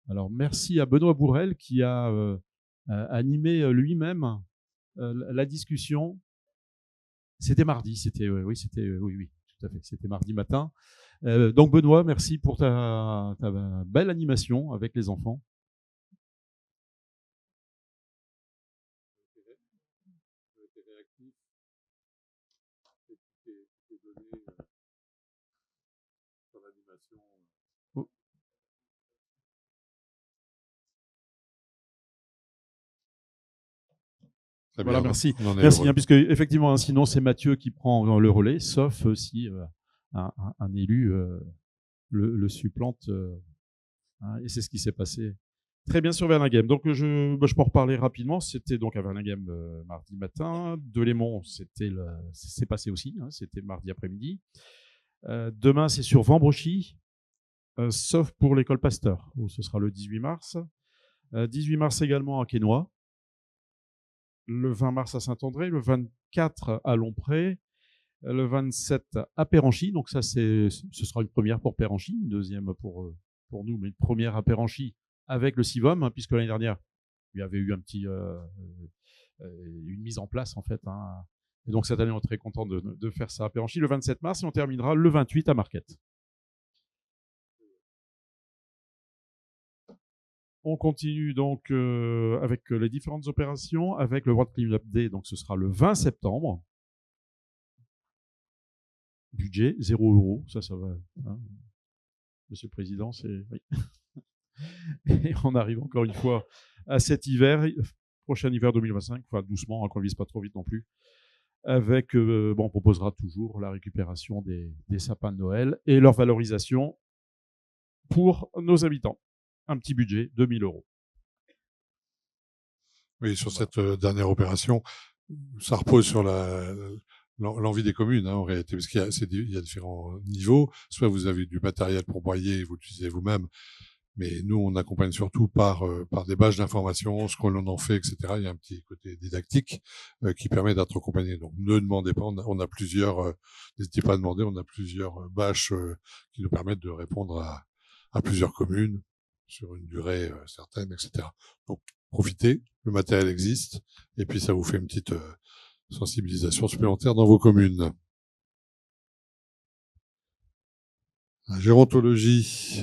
Alors, merci à Benoît Bourrel qui a animé lui-même la discussion. C'était mardi, oui, tout à fait. C'était mardi matin. Donc, Benoît, merci pour ta belle animation avec les enfants. Voilà, merci. Merci, hein, puisque effectivement, sinon c'est Mathieu qui prend le relais, sauf si un élu le supplante. Et c'est ce qui s'est passé très bien sur Verlinghem. Donc je peux en reparler rapidement. C'était donc à Verlinghem mardi matin. Delémont, c'est passé aussi. Hein, c'était mardi après-midi. Demain, c'est sur Vambrochy, sauf pour l'école Pasteur, où ce sera le 18 mars. 18 mars également à Quesnoy. Le 20 mars à Saint-André, le 24 à Lompré, Le 27 à Péranchy, donc ça ce sera une première pour Péranchy, une deuxième pour nous, mais une première à Péranchy avec le CIVOM, hein, puisque l'année dernière, il y avait eu une mise en place en fait. Hein. Et donc cette année, on est très content de faire ça à Péranchy le 27 mars et on terminera le 28 à Marquette. On continue donc avec les différentes opérations, avec le World Cleanup Day, donc ce sera le 20 septembre. Budget 0 €, ça va. Hein. Monsieur le Président, c'est... Oui. Et on arrive encore une fois à cet hiver, prochain hiver 2025, enfin doucement, hein, qu'on ne vise pas trop vite non plus, avec, on proposera toujours la récupération des sapins de Noël et leur valorisation pour nos habitants. Un petit budget de 1 000 €. Oui, sur cette dernière opération, ça repose sur l'envie des communes, hein, en réalité, parce qu'il y a différents niveaux. Soit vous avez du matériel pour broyer, vous l'utilisez vous-même, mais nous, on accompagne surtout par des bâches d'information, ce qu'on en fait, etc. Il y a un petit côté didactique qui permet d'être accompagné. Donc, ne demandez pas, on a plusieurs, n'hésitez pas à demander, on a plusieurs bâches qui nous permettent de répondre à plusieurs communes sur une durée certaine, etc. Donc, profitez, le matériel existe, et puis ça vous fait une petite sensibilisation supplémentaire dans vos communes. La gérontologie.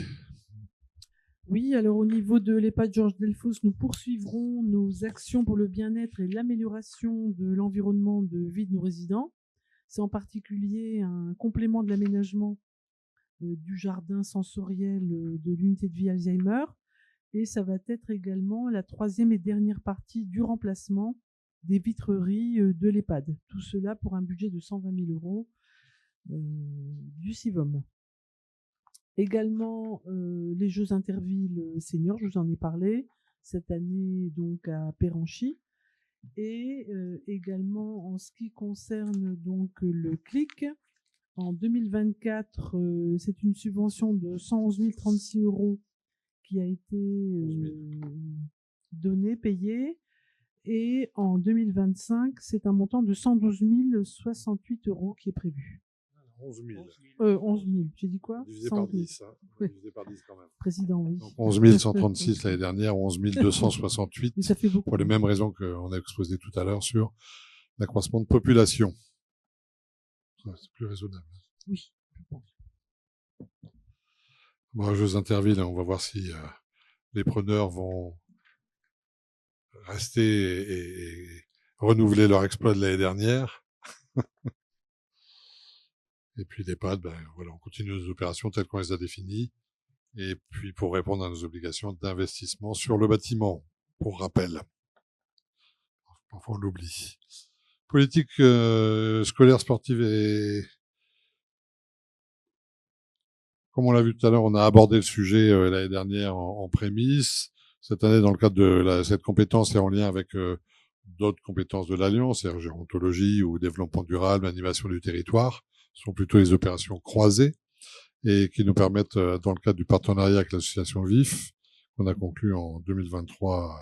Oui, alors au niveau de l'EHPAD Georges Delfosse, nous poursuivrons nos actions pour le bien-être et l'amélioration de l'environnement de vie de nos résidents. C'est en particulier un complément de l'aménagement du jardin sensoriel de l'unité de vie Alzheimer. Et ça va être également la troisième et dernière partie du remplacement des vitreries de l'EHPAD. Tout cela pour un budget de 120 000 € du CIVOM. Également, les Jeux Intervilles seniors, je vous en ai parlé, cette année donc à Péranchy. Et également en ce qui concerne donc le CLIC, en 2024, c'est une subvention de 111 036 € qui a été donnée, payée. Et en 2025, c'est un montant de 112 068 € qui est prévu. 11 000. 11 000. J'ai dit quoi? Divisé par 10. Hein. Oui. Divisé par 10 quand même. Président, oui. Donc 11 136 l'année dernière, 11 268. Mais ça fait beaucoup. Pour les mêmes raisons qu'on a exposées tout à l'heure sur l'accroissement de population. C'est plus raisonnable. Oui, je pense. Bon, Jeux Intervilles, on va voir si les preneurs vont rester et renouveler leur exploit de l'année dernière. Et puis l'EHPAD, voilà, on continue nos opérations telles qu'on les a définies. Et puis pour répondre à nos obligations d'investissement sur le bâtiment, pour rappel. Parfois on l'oublie. Politique scolaire, sportive et... Comme on l'a vu tout à l'heure, on a abordé le sujet l'année dernière en prémisse. Cette année, dans le cadre de cette compétence, est en lien avec d'autres compétences de l'Alliance, c'est-à-dire gérontologie ou développement durable, animation du territoire. Ce sont plutôt les opérations croisées et qui nous permettent, dans le cadre du partenariat avec l'association VIF, qu'on a conclu en 2023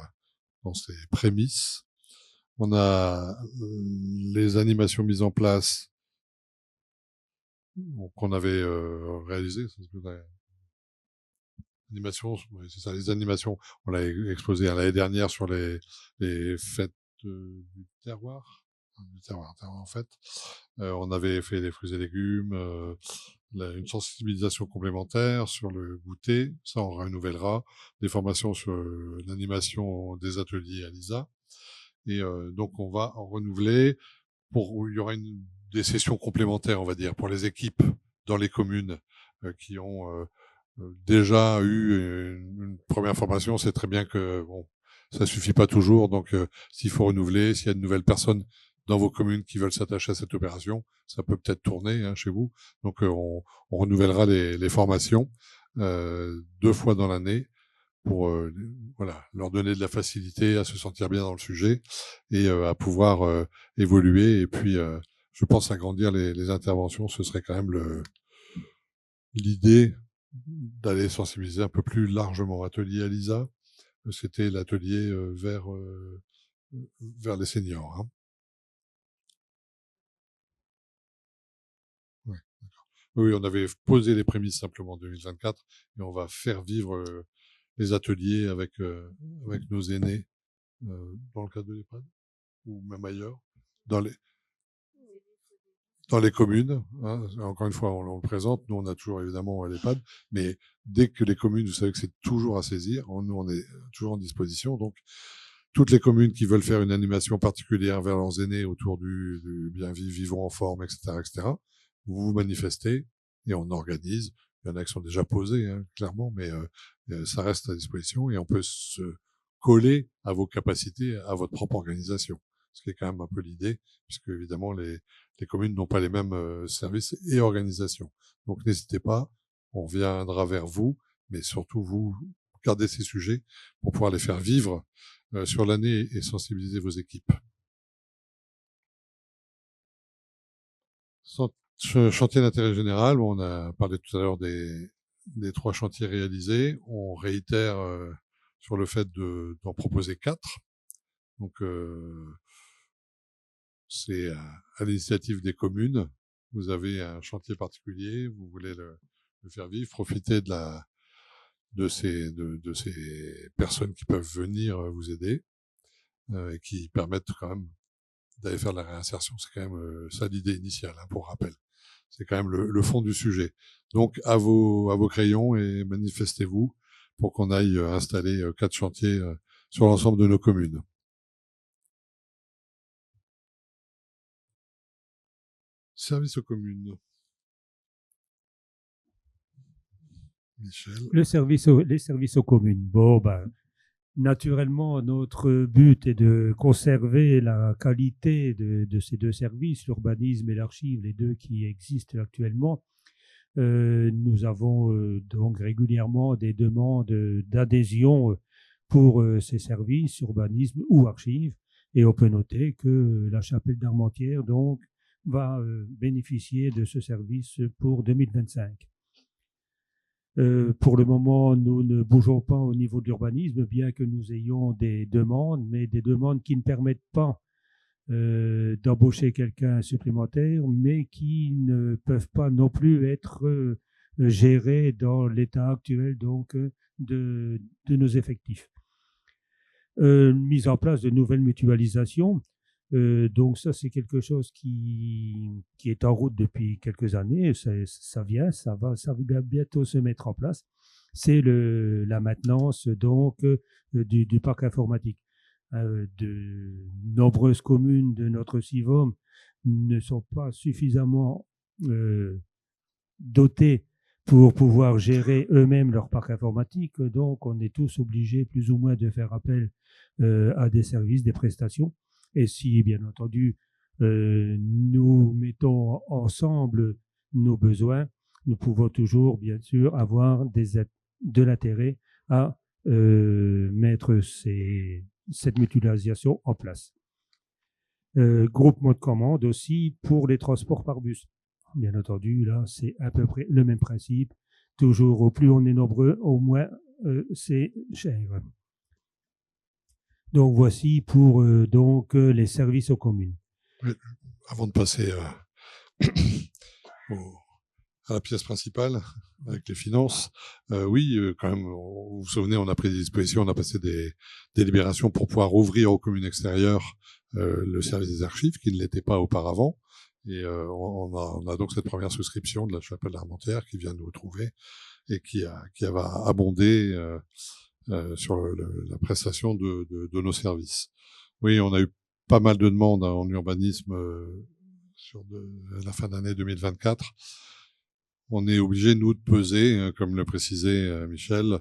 dans ses prémices. On a les animations mises en place qu'on avait réalisées. Animations, c'est ça, les animations. On l'a exposé l'année dernière sur les fêtes du terroir. Du terroir, en fait. On avait fait les fruits et légumes, une sensibilisation complémentaire sur le goûter, ça on renouvellera, des formations sur l'animation des ateliers à l'ISA. Et donc on va en renouveler il y aura des sessions complémentaires, on va dire, pour les équipes dans les communes qui ont déjà eu une première formation. C'est très bien que bon, ça suffit pas toujours, donc s'il faut renouveler, s'il y a de nouvelles personnes dans vos communes qui veulent s'attacher à cette opération, ça peut peut-être tourner chez vous. Donc on renouvellera les formations 2 fois dans l'année pour voilà, leur donner de la facilité à se sentir bien dans le sujet et à pouvoir évoluer. Et puis je pense agrandir les interventions, ce serait quand même l'idée d'aller sensibiliser un peu plus largement. Atelier à l'ISA, c'était l'atelier vers les seniors. Hein. Ouais, d'accord. Oui, on avait posé les prémices simplement en 2024 et on va faire vivre les ateliers avec nos aînés dans le cadre de l'EHPAD ou même ailleurs, dans les communes. Hein. Encore une fois, on le présente. Nous, on a toujours évidemment l'EHPAD, mais dès que les communes, vous savez que c'est toujours à saisir. Nous, on est toujours en disposition. Donc, toutes les communes qui veulent faire une animation particulière vers leurs aînés autour du bien vivre, vivons en forme, etc., vous vous manifestez et on organise. Il y en a qui sont déjà posés, hein, clairement, mais ça reste à disposition et on peut se coller à vos capacités, à votre propre organisation. Ce qui est quand même un peu l'idée, puisque évidemment les communes n'ont pas les mêmes services et organisations. Donc n'hésitez pas, on viendra vers vous, mais surtout vous gardez ces sujets pour pouvoir les faire vivre sur l'année et sensibiliser vos équipes. Chantier d'intérêt général, on a parlé tout à l'heure des 3 chantiers réalisés. On réitère sur le fait d'en proposer 4. Donc, c'est à l'initiative des communes. Vous avez un chantier particulier, vous voulez le faire vivre, profitez de ces personnes qui peuvent venir vous aider et qui permettent quand même d'aller faire de la réinsertion. C'est quand même ça l'idée initiale, hein, pour rappel. C'est quand même le fond du sujet. Donc, à vos crayons et manifestez-vous pour qu'on aille installer 4 chantiers sur l'ensemble de nos communes. Service aux communes. Michel. Les services aux communes. Bon, ben, naturellement, notre but est de conserver la qualité de ces 2 services, l'urbanisme et l'archive, les 2 qui existent actuellement. Nous avons donc régulièrement des demandes d'adhésion pour ces services, urbanisme ou archives. Et on peut noter que la chapelle d'Armentières donc va bénéficier de ce service pour 2025. Pour le moment, nous ne bougeons pas au niveau de l'urbanisme, bien que nous ayons des demandes, mais des demandes qui ne permettent pas d'embaucher quelqu'un supplémentaire, mais qui ne peuvent pas non plus être gérées dans l'état actuel donc de nos effectifs. Mise en place de nouvelles mutualisations. Donc ça, c'est quelque chose qui est en route depuis quelques années. Ça va bientôt se mettre en place. C'est la maintenance donc du parc informatique. De nombreuses communes de notre CIVOM ne sont pas suffisamment dotées pour pouvoir gérer eux-mêmes leur parc informatique. Donc, on est tous obligés plus ou moins de faire appel à des services, des prestations. Et si, bien entendu, nous mettons ensemble nos besoins, nous pouvons toujours, bien sûr, avoir de l'intérêt à mettre cette mutualisation en place. Groupement de commande aussi pour les transports par bus. Bien entendu, là, c'est à peu près le même principe. Toujours, au plus on est nombreux, au moins c'est cher. Donc, voici pour les services aux communes. Avant de passer à la pièce principale, avec les finances, oui, quand même, vous vous souvenez, on a pris des dispositions, on a passé des délibérations pour pouvoir ouvrir aux communes extérieures le service des archives, qui ne l'était pas auparavant. Et on a donc cette première souscription de la chapelle d'Armentières qui vient nous trouver et qui va abonder sur la prestation de nos services. Oui, on a eu pas mal de demandes en urbanisme sur la fin d'année 2024. On est obligé, nous, de peser, comme le précisait Michel,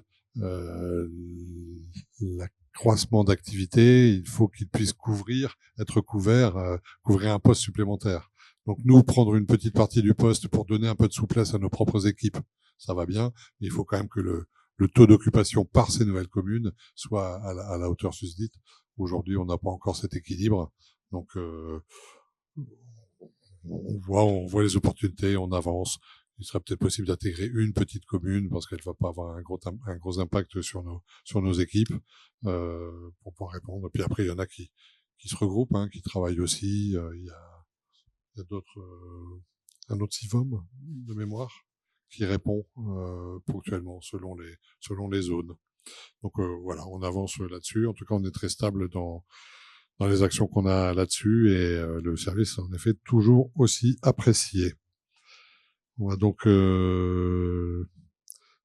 l'accroissement d'activité. Il faut qu'il puisse être couvrir un poste supplémentaire. Donc nous, prendre une petite partie du poste pour donner un peu de souplesse à nos propres équipes, ça va bien, mais il faut quand même que le taux d'occupation par ces nouvelles communes soit à la hauteur susdite. Aujourd'hui, on n'a pas encore cet équilibre. Donc, on voit les opportunités, on avance. Il serait peut-être possible d'intégrer une petite commune parce qu'elle ne va pas avoir un gros impact sur nos équipes pour pouvoir répondre. Et puis après, il y en a qui se regroupent, hein, qui travaillent aussi. Il y a d'autres un autre SIVOM de mémoire qui répond ponctuellement selon les zones. Donc voilà, on avance là-dessus. En tout cas, on est très stable dans les actions qu'on a là-dessus et le service est en effet toujours aussi apprécié. On va donc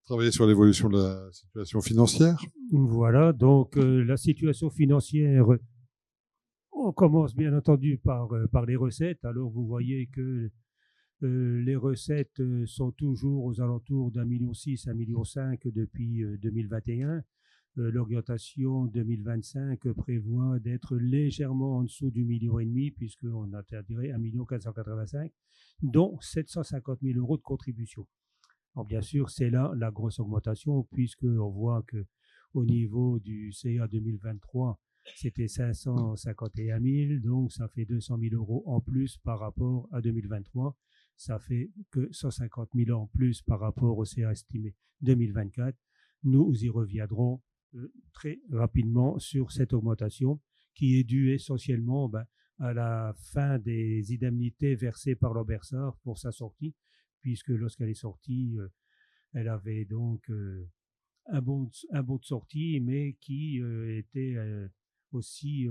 travailler sur l'évolution de la situation financière. Voilà, donc la situation financière, on commence bien entendu par les recettes. Alors vous voyez que les recettes sont toujours aux alentours d'1,6 million, 1,5 million depuis 2021. L'orientation 2025 prévoit d'être légèrement en dessous du 1,5 million, puisqu'on a atteindrait 1,485 million, dont 750 000 € de contribution. Alors bien sûr, c'est là la grosse augmentation, puisqu'on voit qu'au niveau du CA 2023, c'était 551 000, donc ça fait 200 000 € en plus par rapport à 2023. Ça fait que 150 000 en plus par rapport au CA estimé 2024. Nous y reviendrons très rapidement sur cette augmentation qui est due essentiellement à la fin des indemnités versées par l'Obersar pour sa sortie, puisque lorsqu'elle est sortie, elle avait donc un bon de sortie, mais qui était aussi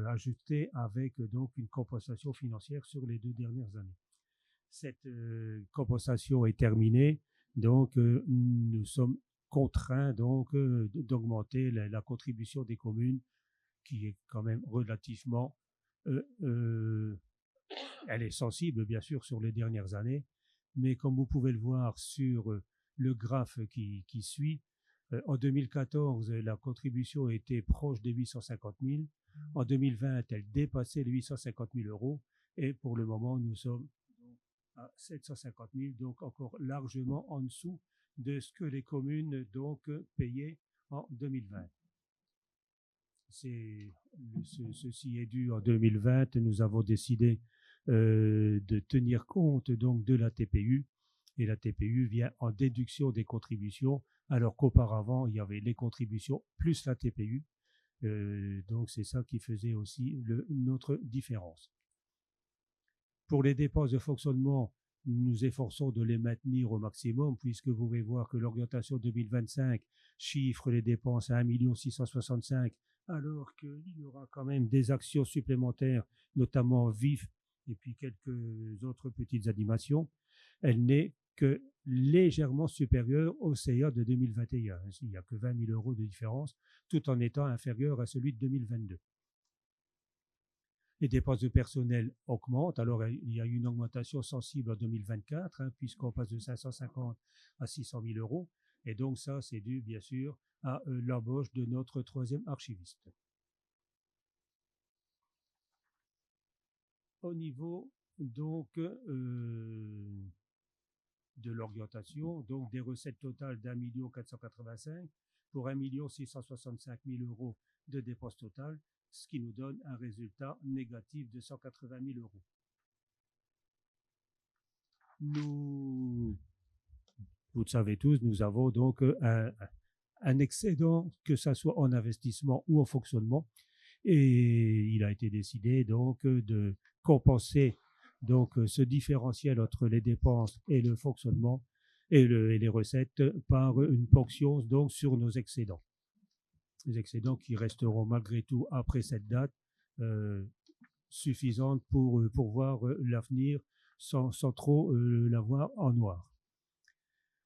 ajusté avec donc une compensation financière sur les 2 dernières années. Cette compensation est terminée, donc nous sommes contraints donc d'augmenter la contribution des communes, qui est quand même relativement, elle est sensible bien sûr sur les dernières années, mais comme vous pouvez le voir sur le graphe qui suit, en 2014, la contribution était proche des 850 000. En 2020, elle dépassait les 850 000 €. Et pour le moment, nous sommes à 750 000, donc encore largement en dessous de ce que les communes donc payaient en 2020. Ceci est dû en 2020. Nous avons décidé de tenir compte donc de la TPU. Et la TPU vient en déduction des contributions, alors qu'auparavant, il y avait les contributions plus la TPU. Donc, c'est ça qui faisait aussi notre différence. Pour les dépenses de fonctionnement, nous nous efforçons de les maintenir au maximum, puisque vous pouvez voir que l'orientation 2025 chiffre les dépenses à 1 665 000, alors qu'il y aura quand même des actions supplémentaires, notamment VIF et puis quelques autres petites animations. Elle n'est que légèrement supérieure au CA de 2021. Il n'y a que 20 000 € de différence, tout en étant inférieur à celui de 2022. Les dépenses de personnel augmentent. Alors, il y a eu une augmentation sensible en 2024, puisqu'on passe de 550 à 600 000 €. Et donc, ça, c'est dû, bien sûr, à l'embauche de notre 3e archiviste. Au niveau, donc, de l'orientation, donc des recettes totales d'1 485 000 pour 1 665 000 € de dépenses totales, ce qui nous donne un résultat négatif de 180 000 €. Vous le savez tous, nous avons donc un excédent, que ce soit en investissement ou en fonctionnement, et il a été décidé donc de compenser donc ce différentiel entre les dépenses et le fonctionnement et les recettes par une ponction donc sur nos excédents. Les excédents qui resteront malgré tout après cette date suffisantes pour voir l'avenir sans trop l'avoir en noir.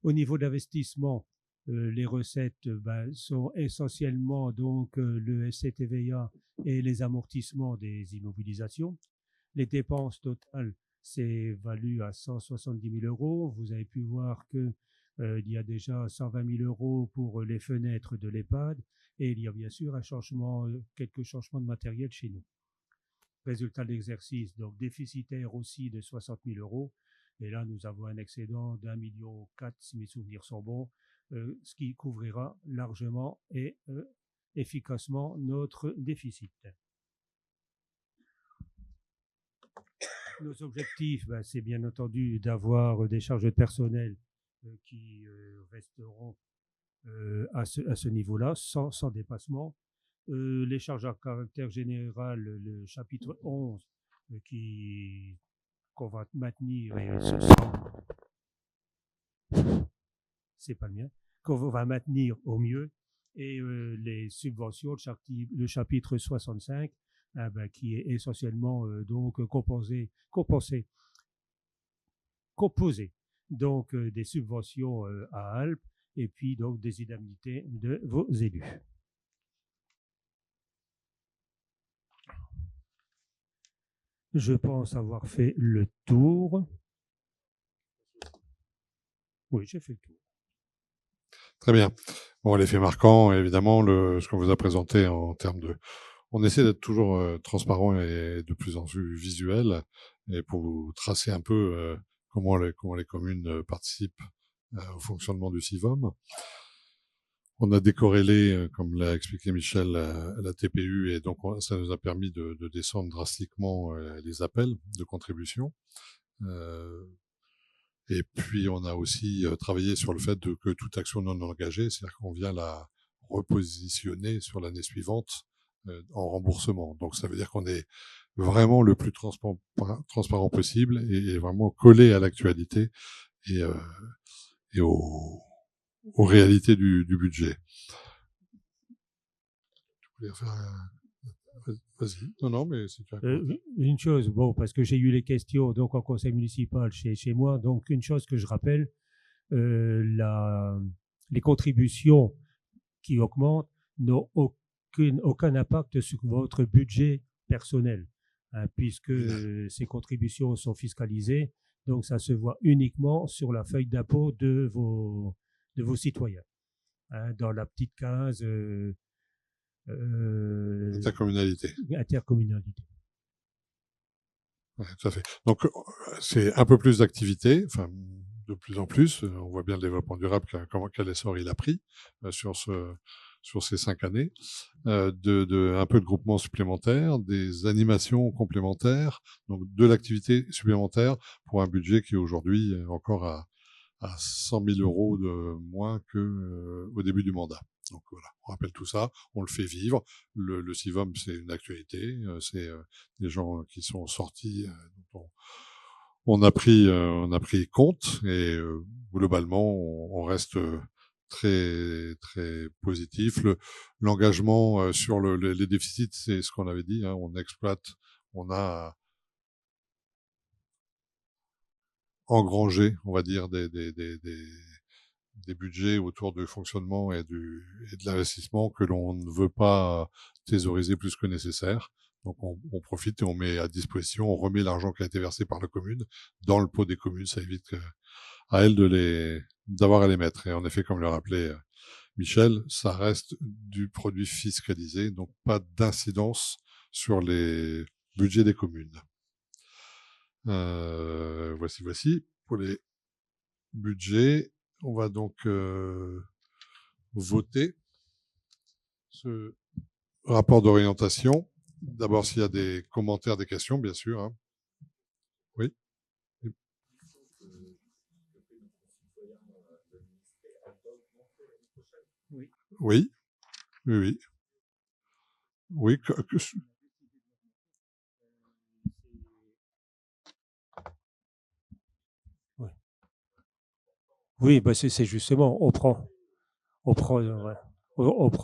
Au niveau de l'investissement, les recettes sont essentiellement donc le SCTVA et les amortissements des immobilisations. Les dépenses totales s'évaluent à 170 000 €. Vous avez pu voir que il y a déjà 120 000 € pour les fenêtres de l'EHPAD et il y a bien sûr quelques changements de matériel chez nous. Résultat de l'exercice, donc déficitaire aussi de 60 000 €. Et là, nous avons un excédent d'1,4 million si mes souvenirs sont bons, ce qui couvrira largement et efficacement notre déficit. Nos objectifs, c'est bien entendu d'avoir des charges de personnel qui resteront à ce niveau-là, sans dépassement. Les charges à caractère général, le chapitre 11, qu'on va maintenir c'est pas le mien, qu'on va maintenir au mieux. Et les subventions, le chapitre 65, qui est essentiellement donc composé donc des subventions à Alpes et puis donc des indemnités de vos élus. Je pense avoir fait le tour. Oui, j'ai fait le tour. Très bien. Bon, les faits marquants, évidemment, ce qu'on vous a présenté en termes de... On essaie d'être toujours transparent et de plus en plus visuel, et pour vous tracer un peu comment les communes participent au fonctionnement du CIVOM. On a décorrélé, comme l'a expliqué Michel, la TPU, et donc ça nous a permis de descendre drastiquement les appels de contribution. Et puis, on a aussi travaillé sur le fait que toute action non engagée, c'est-à-dire qu'on vient la repositionner sur l'année suivante en remboursement. Donc, ça veut dire qu'on est vraiment le plus transparent possible et vraiment collé à l'actualité et aux réalités du budget. Tu voulais faire Vas-y. Non, mais c'est une chose, bon, parce que j'ai eu les questions donc en conseil municipal chez moi, donc une chose que je rappelle, les contributions qui augmentent n'ont aucun impact sur votre budget personnel, puisque ces contributions sont fiscalisées, donc ça se voit uniquement sur la feuille d'impôt de vos citoyens. Dans la petite case intercommunalité. Ouais, tout à fait. Donc, c'est un peu plus d'activité, enfin, de plus en plus. On voit bien le développement durable, quel essor il a pris sur ces 5 années. Un peu de groupements supplémentaires, des animations complémentaires, donc de l'activité supplémentaire pour un budget qui est aujourd'hui encore à 100 000 € de moins qu'au début du mandat. Donc voilà, on rappelle tout ça, on le fait vivre. Le CIVOM, c'est une actualité, c'est des gens qui sont sortis, dont on a pris compte, et globalement, on reste très très positif. L'engagement sur les déficits, c'est ce qu'on avait dit, hein, on exploite, on a engrangé, on va dire, des budgets autour du fonctionnement et de l'investissement que l'on ne veut pas thésauriser plus que nécessaire. Donc on profite et on met à disposition, on remet l'argent qui a été versé par la commune dans le pot des communes. Ça évite à elles d'avoir à les mettre. Et en effet, comme le rappelait Michel, ça reste du produit fiscalisé, donc pas d'incidence sur les budgets des communes. Voici pour les budgets. On va donc voter ce rapport d'orientation. D'abord, s'il y a des commentaires, des questions, bien sûr. Hein. Oui. Oui. Oui. Oui, bah c'est justement, on prend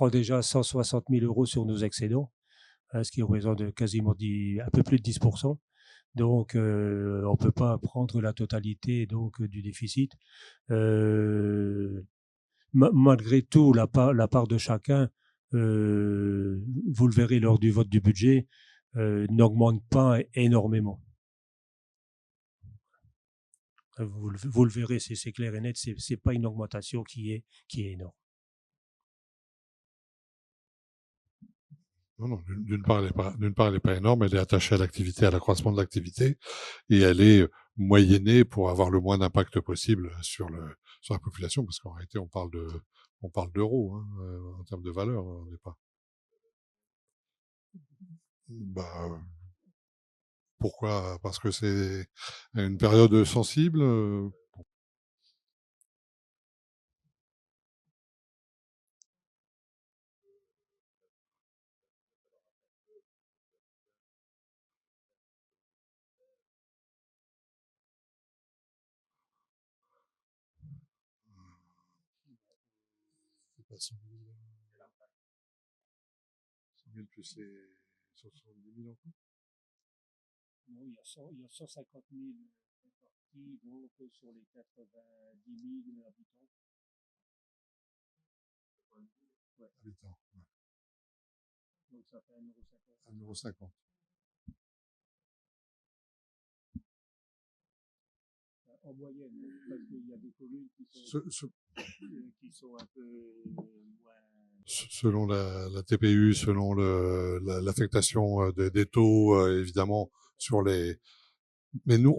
déjà 160 000 € sur nos excédents, ce qui représente quasiment un peu plus de 10%. Donc, on peut pas prendre la totalité donc du déficit. Malgré tout, la part de chacun, vous le verrez lors du vote du budget, n'augmente pas énormément. Vous le verrez, c'est clair et net, c'est pas une augmentation qui est énorme. Non, d'une part, elle n'est pas énorme, elle est attachée à l'activité, à l'accroissement de l'activité, et elle est moyennée pour avoir le moins d'impact possible sur la population, parce qu'en réalité, on parle d'euros, hein, en termes de valeur, on n'est pas. Bah, pourquoi? Parce que c'est une période sensible. 100 000 plus les 70 000 encore. Non, il y a 150 000 répartis donc, sur les 90 000 habitants. Ouais. Habitants, ouais. Donc ça fait 1,50 €. 1,50 €. En moyenne, parce qu'il y a des communes qui sont un peu moins. Selon la TPU, selon l'affectation des taux, évidemment, sur les. Mais nous,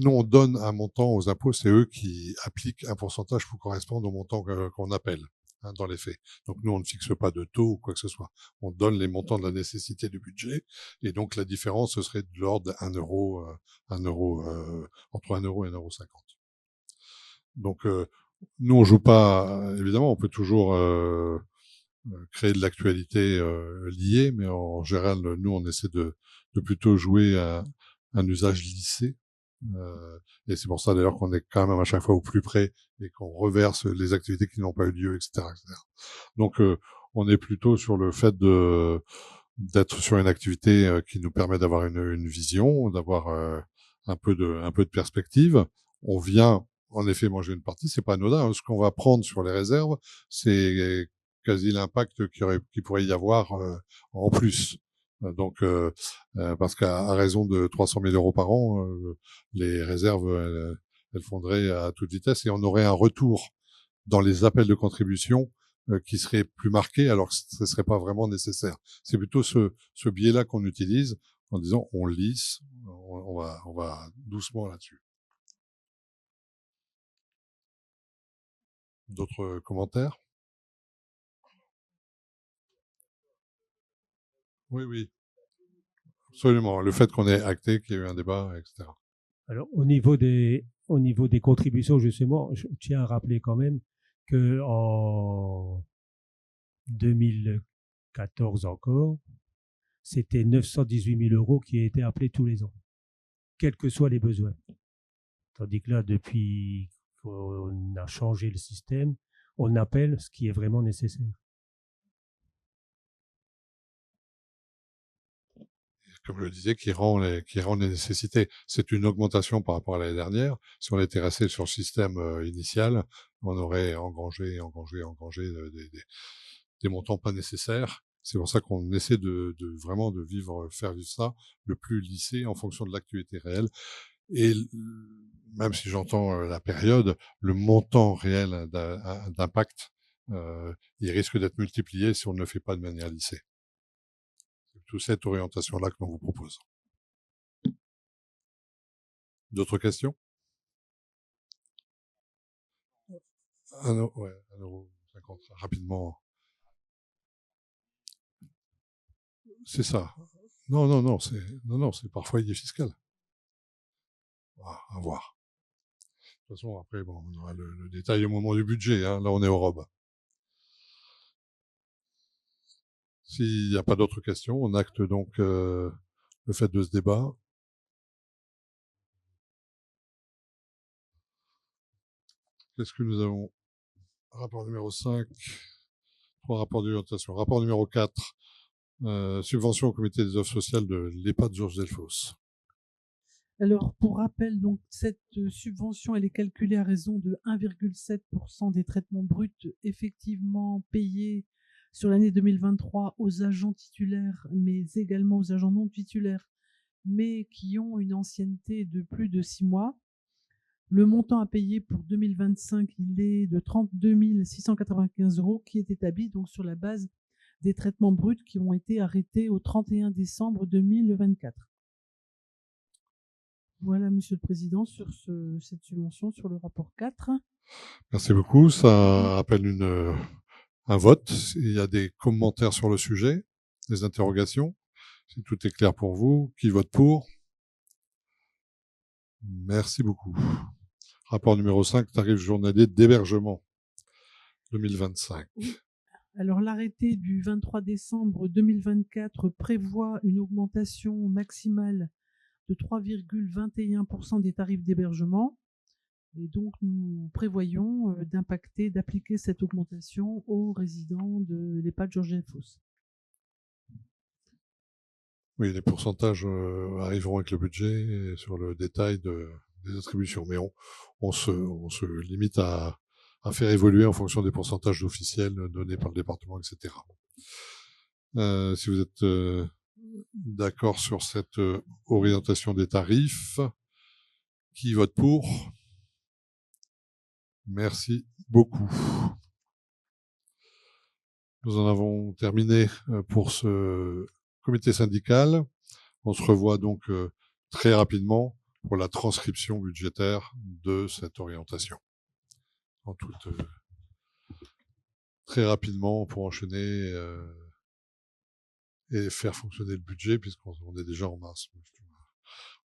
on donne un montant aux impôts, c'est eux qui appliquent un pourcentage pour correspondre au montant qu'on appelle, hein, dans les faits. Donc nous, on ne fixe pas de taux ou quoi que ce soit. On donne les montants de la nécessité du budget, et donc la différence, ce serait de l'ordre d'1 €, entre 1 € et 1,50 €. Donc nous, on joue pas. Évidemment, on peut toujours créer de l'actualité liée, mais en général, nous, on essaie de plutôt jouer à un usage lissé. Et c'est pour ça d'ailleurs qu'on est quand même à chaque fois au plus près et qu'on reverse les activités qui n'ont pas eu lieu, etc., etc. Donc on est plutôt sur le fait d'être sur une activité qui nous permet d'avoir une vision, d'avoir un peu de perspective. On vient en effet manger une partie, c'est pas anodin, hein. Ce qu'on va prendre sur les réserves, c'est quasi l'impact qui pourrait y avoir en plus. Donc, parce qu'à raison de 300 000 € par an, les réserves, elles fondraient à toute vitesse et on aurait un retour dans les appels de contribution qui serait plus marqué, alors que ce ne serait pas vraiment nécessaire. C'est plutôt ce biais-là qu'on utilise en disant on lisse, on va doucement là-dessus. D'autres commentaires? Oui, oui. Absolument. Le fait qu'on ait acté qu'il y a eu un débat, etc. Alors, au niveau des contributions, justement, je tiens à rappeler quand même qu'en 2014 encore, c'était 918 000 € qui étaient appelés tous les ans, quels que soient les besoins. Tandis que là, depuis qu'on a changé le système, on appelle ce qui est vraiment nécessaire. Comme je le disais, qui rend les nécessités. C'est une augmentation par rapport à l'année dernière. Si on était resté sur le système initial, on aurait engrangé des montants pas nécessaires. C'est pour ça qu'on essaie vraiment de faire vivre ça le plus lissé en fonction de l'activité réelle. Et même si j'entends la période, le montant réel d'impact, il risque d'être multiplié si on ne le fait pas de manière lissée. C'est cette orientation-là que l'on vous propose. D'autres questions? 1,50 €, rapidement. C'est ça. Non, c'est par foyer fiscal. À voir. De toute façon, après, bon, on aura le détail au moment du budget, hein. Là, on est au robe. S'il n'y a pas d'autres questions, on acte donc le fait de ce débat. Qu'est-ce que nous avons? Rapport numéro 5, 3 rapports d'orientation. Rapport numéro 4, subvention au comité des offres sociales de l'EHPAD Georges Delfosse. Alors, pour rappel, donc, cette subvention, elle est calculée à raison de 1,7% des traitements bruts effectivement payés sur l'année 2023 aux agents titulaires, mais également aux agents non titulaires, mais qui ont une ancienneté de plus de 6 mois. Le montant à payer pour 2025, il est de 32 695 €, qui est établi donc sur la base des traitements bruts qui ont été arrêtés au 31 décembre 2024. Voilà, Monsieur le Président, sur cette subvention, sur le rapport 4. Merci beaucoup. Ça appelle un vote. Il y a des commentaires sur le sujet, des interrogations. Si tout est clair pour vous, qui vote pour? Merci beaucoup. Rapport numéro 5, tarif journalier d'hébergement 2025. Alors, l'arrêté du 23 décembre 2024 prévoit une augmentation maximale de 3,21% des tarifs d'hébergement. Et donc, nous prévoyons d'appliquer cette augmentation aux résidents de l'EHPAD Georges Delfosse. Oui, les pourcentages arriveront avec le budget et sur le détail des attributions. Mais on se limite à faire évoluer en fonction des pourcentages officiels donnés par le département, etc. Si vous êtes d'accord sur cette orientation des tarifs, qui vote pour? Merci beaucoup. Nous en avons terminé pour ce comité syndical. On se revoit donc très rapidement pour la transcription budgétaire de cette orientation. En toute, très rapidement pour enchaîner et faire fonctionner le budget puisqu'on est déjà en mars.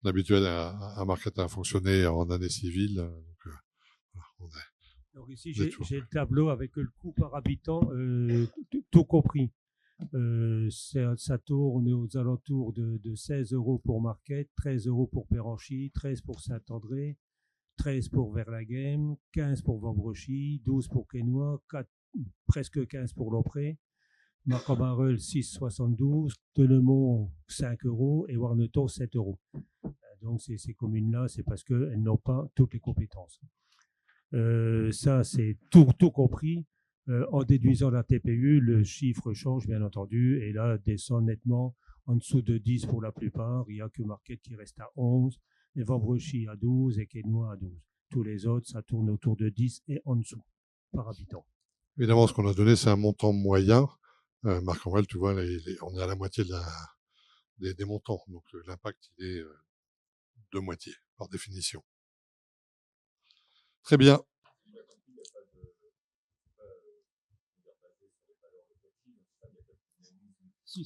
On est habitué à Marcatin à fonctionner en année civile. Donc, voilà, donc ici, j'ai le tableau avec le coût par habitant, tout compris. Ça tourne aux alentours de 16 € pour Marquette, 13 € pour Péranchy, 13 pour Saint-André, 13 pour Verlaghem, 15 pour Vambrechy, 12 pour Quesnoy, presque 15 pour Lompré, Marcq-en-Barœul 6,72, Delemont 5 € et Warneton 7 €. Donc ces communes-là, c'est parce qu'elles n'ont pas toutes les compétences. Ça, c'est tout compris. En déduisant la TPU, le chiffre change bien entendu et là descend nettement en dessous de 10 pour la plupart. Il n'y a que Marquette qui reste à 11, et Vambrechy à 12 et Quesnoy à 12. Tous les autres, ça tourne autour de 10 et en dessous par habitant. Évidemment, ce qu'on a donné, c'est un montant moyen. Marcq-en-Barœul, tu vois, on est à la moitié des montants. Donc l'impact, il est de moitié, par définition. Très bien. Si,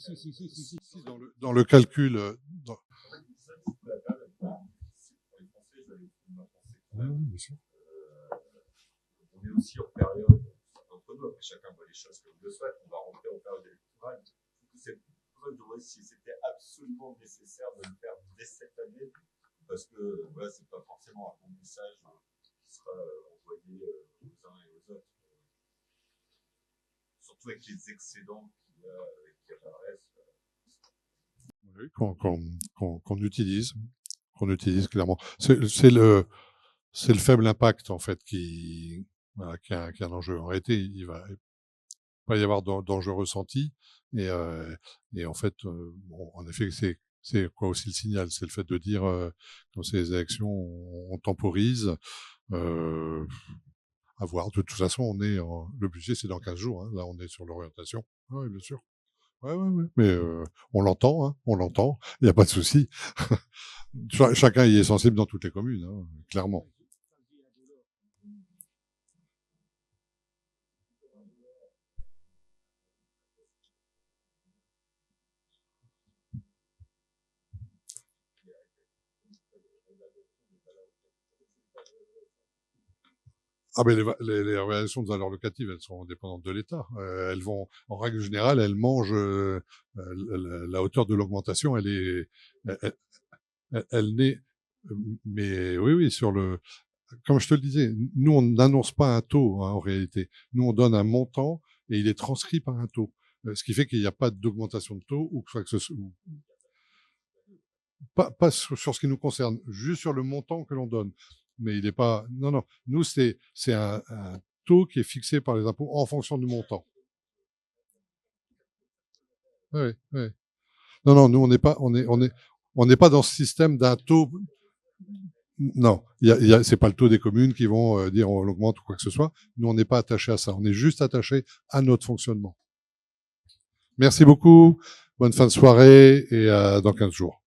dans le calcul. Oui, bien sûr. On est aussi en période, entre nous, après chacun voit les choses comme il le souhaite, on va rentrer en période électorale. C'est pour ça que je demandais si c'était absolument nécessaire de le faire dès cette année, parce que voilà, c'est pas forcément un bon message qui sera envoyé aux uns et aux autres. Surtout avec les excédents qui apparaissent. Oui, qu'on utilise clairement. C'est le faible impact en fait qui a un enjeu. En réalité, il va pas y avoir d'enjeu ressenti et en fait, bon, en effet, c'est quoi aussi le signal, c'est le fait de dire quand c'est les élections, on temporise. À voir. De toute façon, le budget, c'est dans 15 jours. Hein. Là, on est sur l'orientation. Oui, bien sûr. Ouais. Mais on l'entend, hein. On l'entend. Il n'y a pas de souci. Chacun y est sensible dans toutes les communes, hein, clairement. Ah ben les réalisations de valeur locative, elles sont indépendantes de l'État. Elles vont, en règle générale, elles mangent la hauteur de l'augmentation. Elle naît. Mais oui, comme je te le disais, nous on n'annonce pas un taux hein, en réalité. Nous on donne un montant et il est transcrit par un taux. Ce qui fait qu'il n'y a pas d'augmentation de taux ou que ce soit pas sur ce qui nous concerne, juste sur le montant que l'on donne. Mais il n'est pas. Non. Nous, c'est un taux qui est fixé par les impôts en fonction du montant. Oui. Non, nous, on n'est pas dans ce système d'un taux. Non, c'est pas le taux des communes qui vont dire on l'augmente ou quoi que ce soit. Nous, on n'est pas attaché à ça. On est juste attaché à notre fonctionnement. Merci beaucoup. Bonne fin de soirée et dans 15 jours.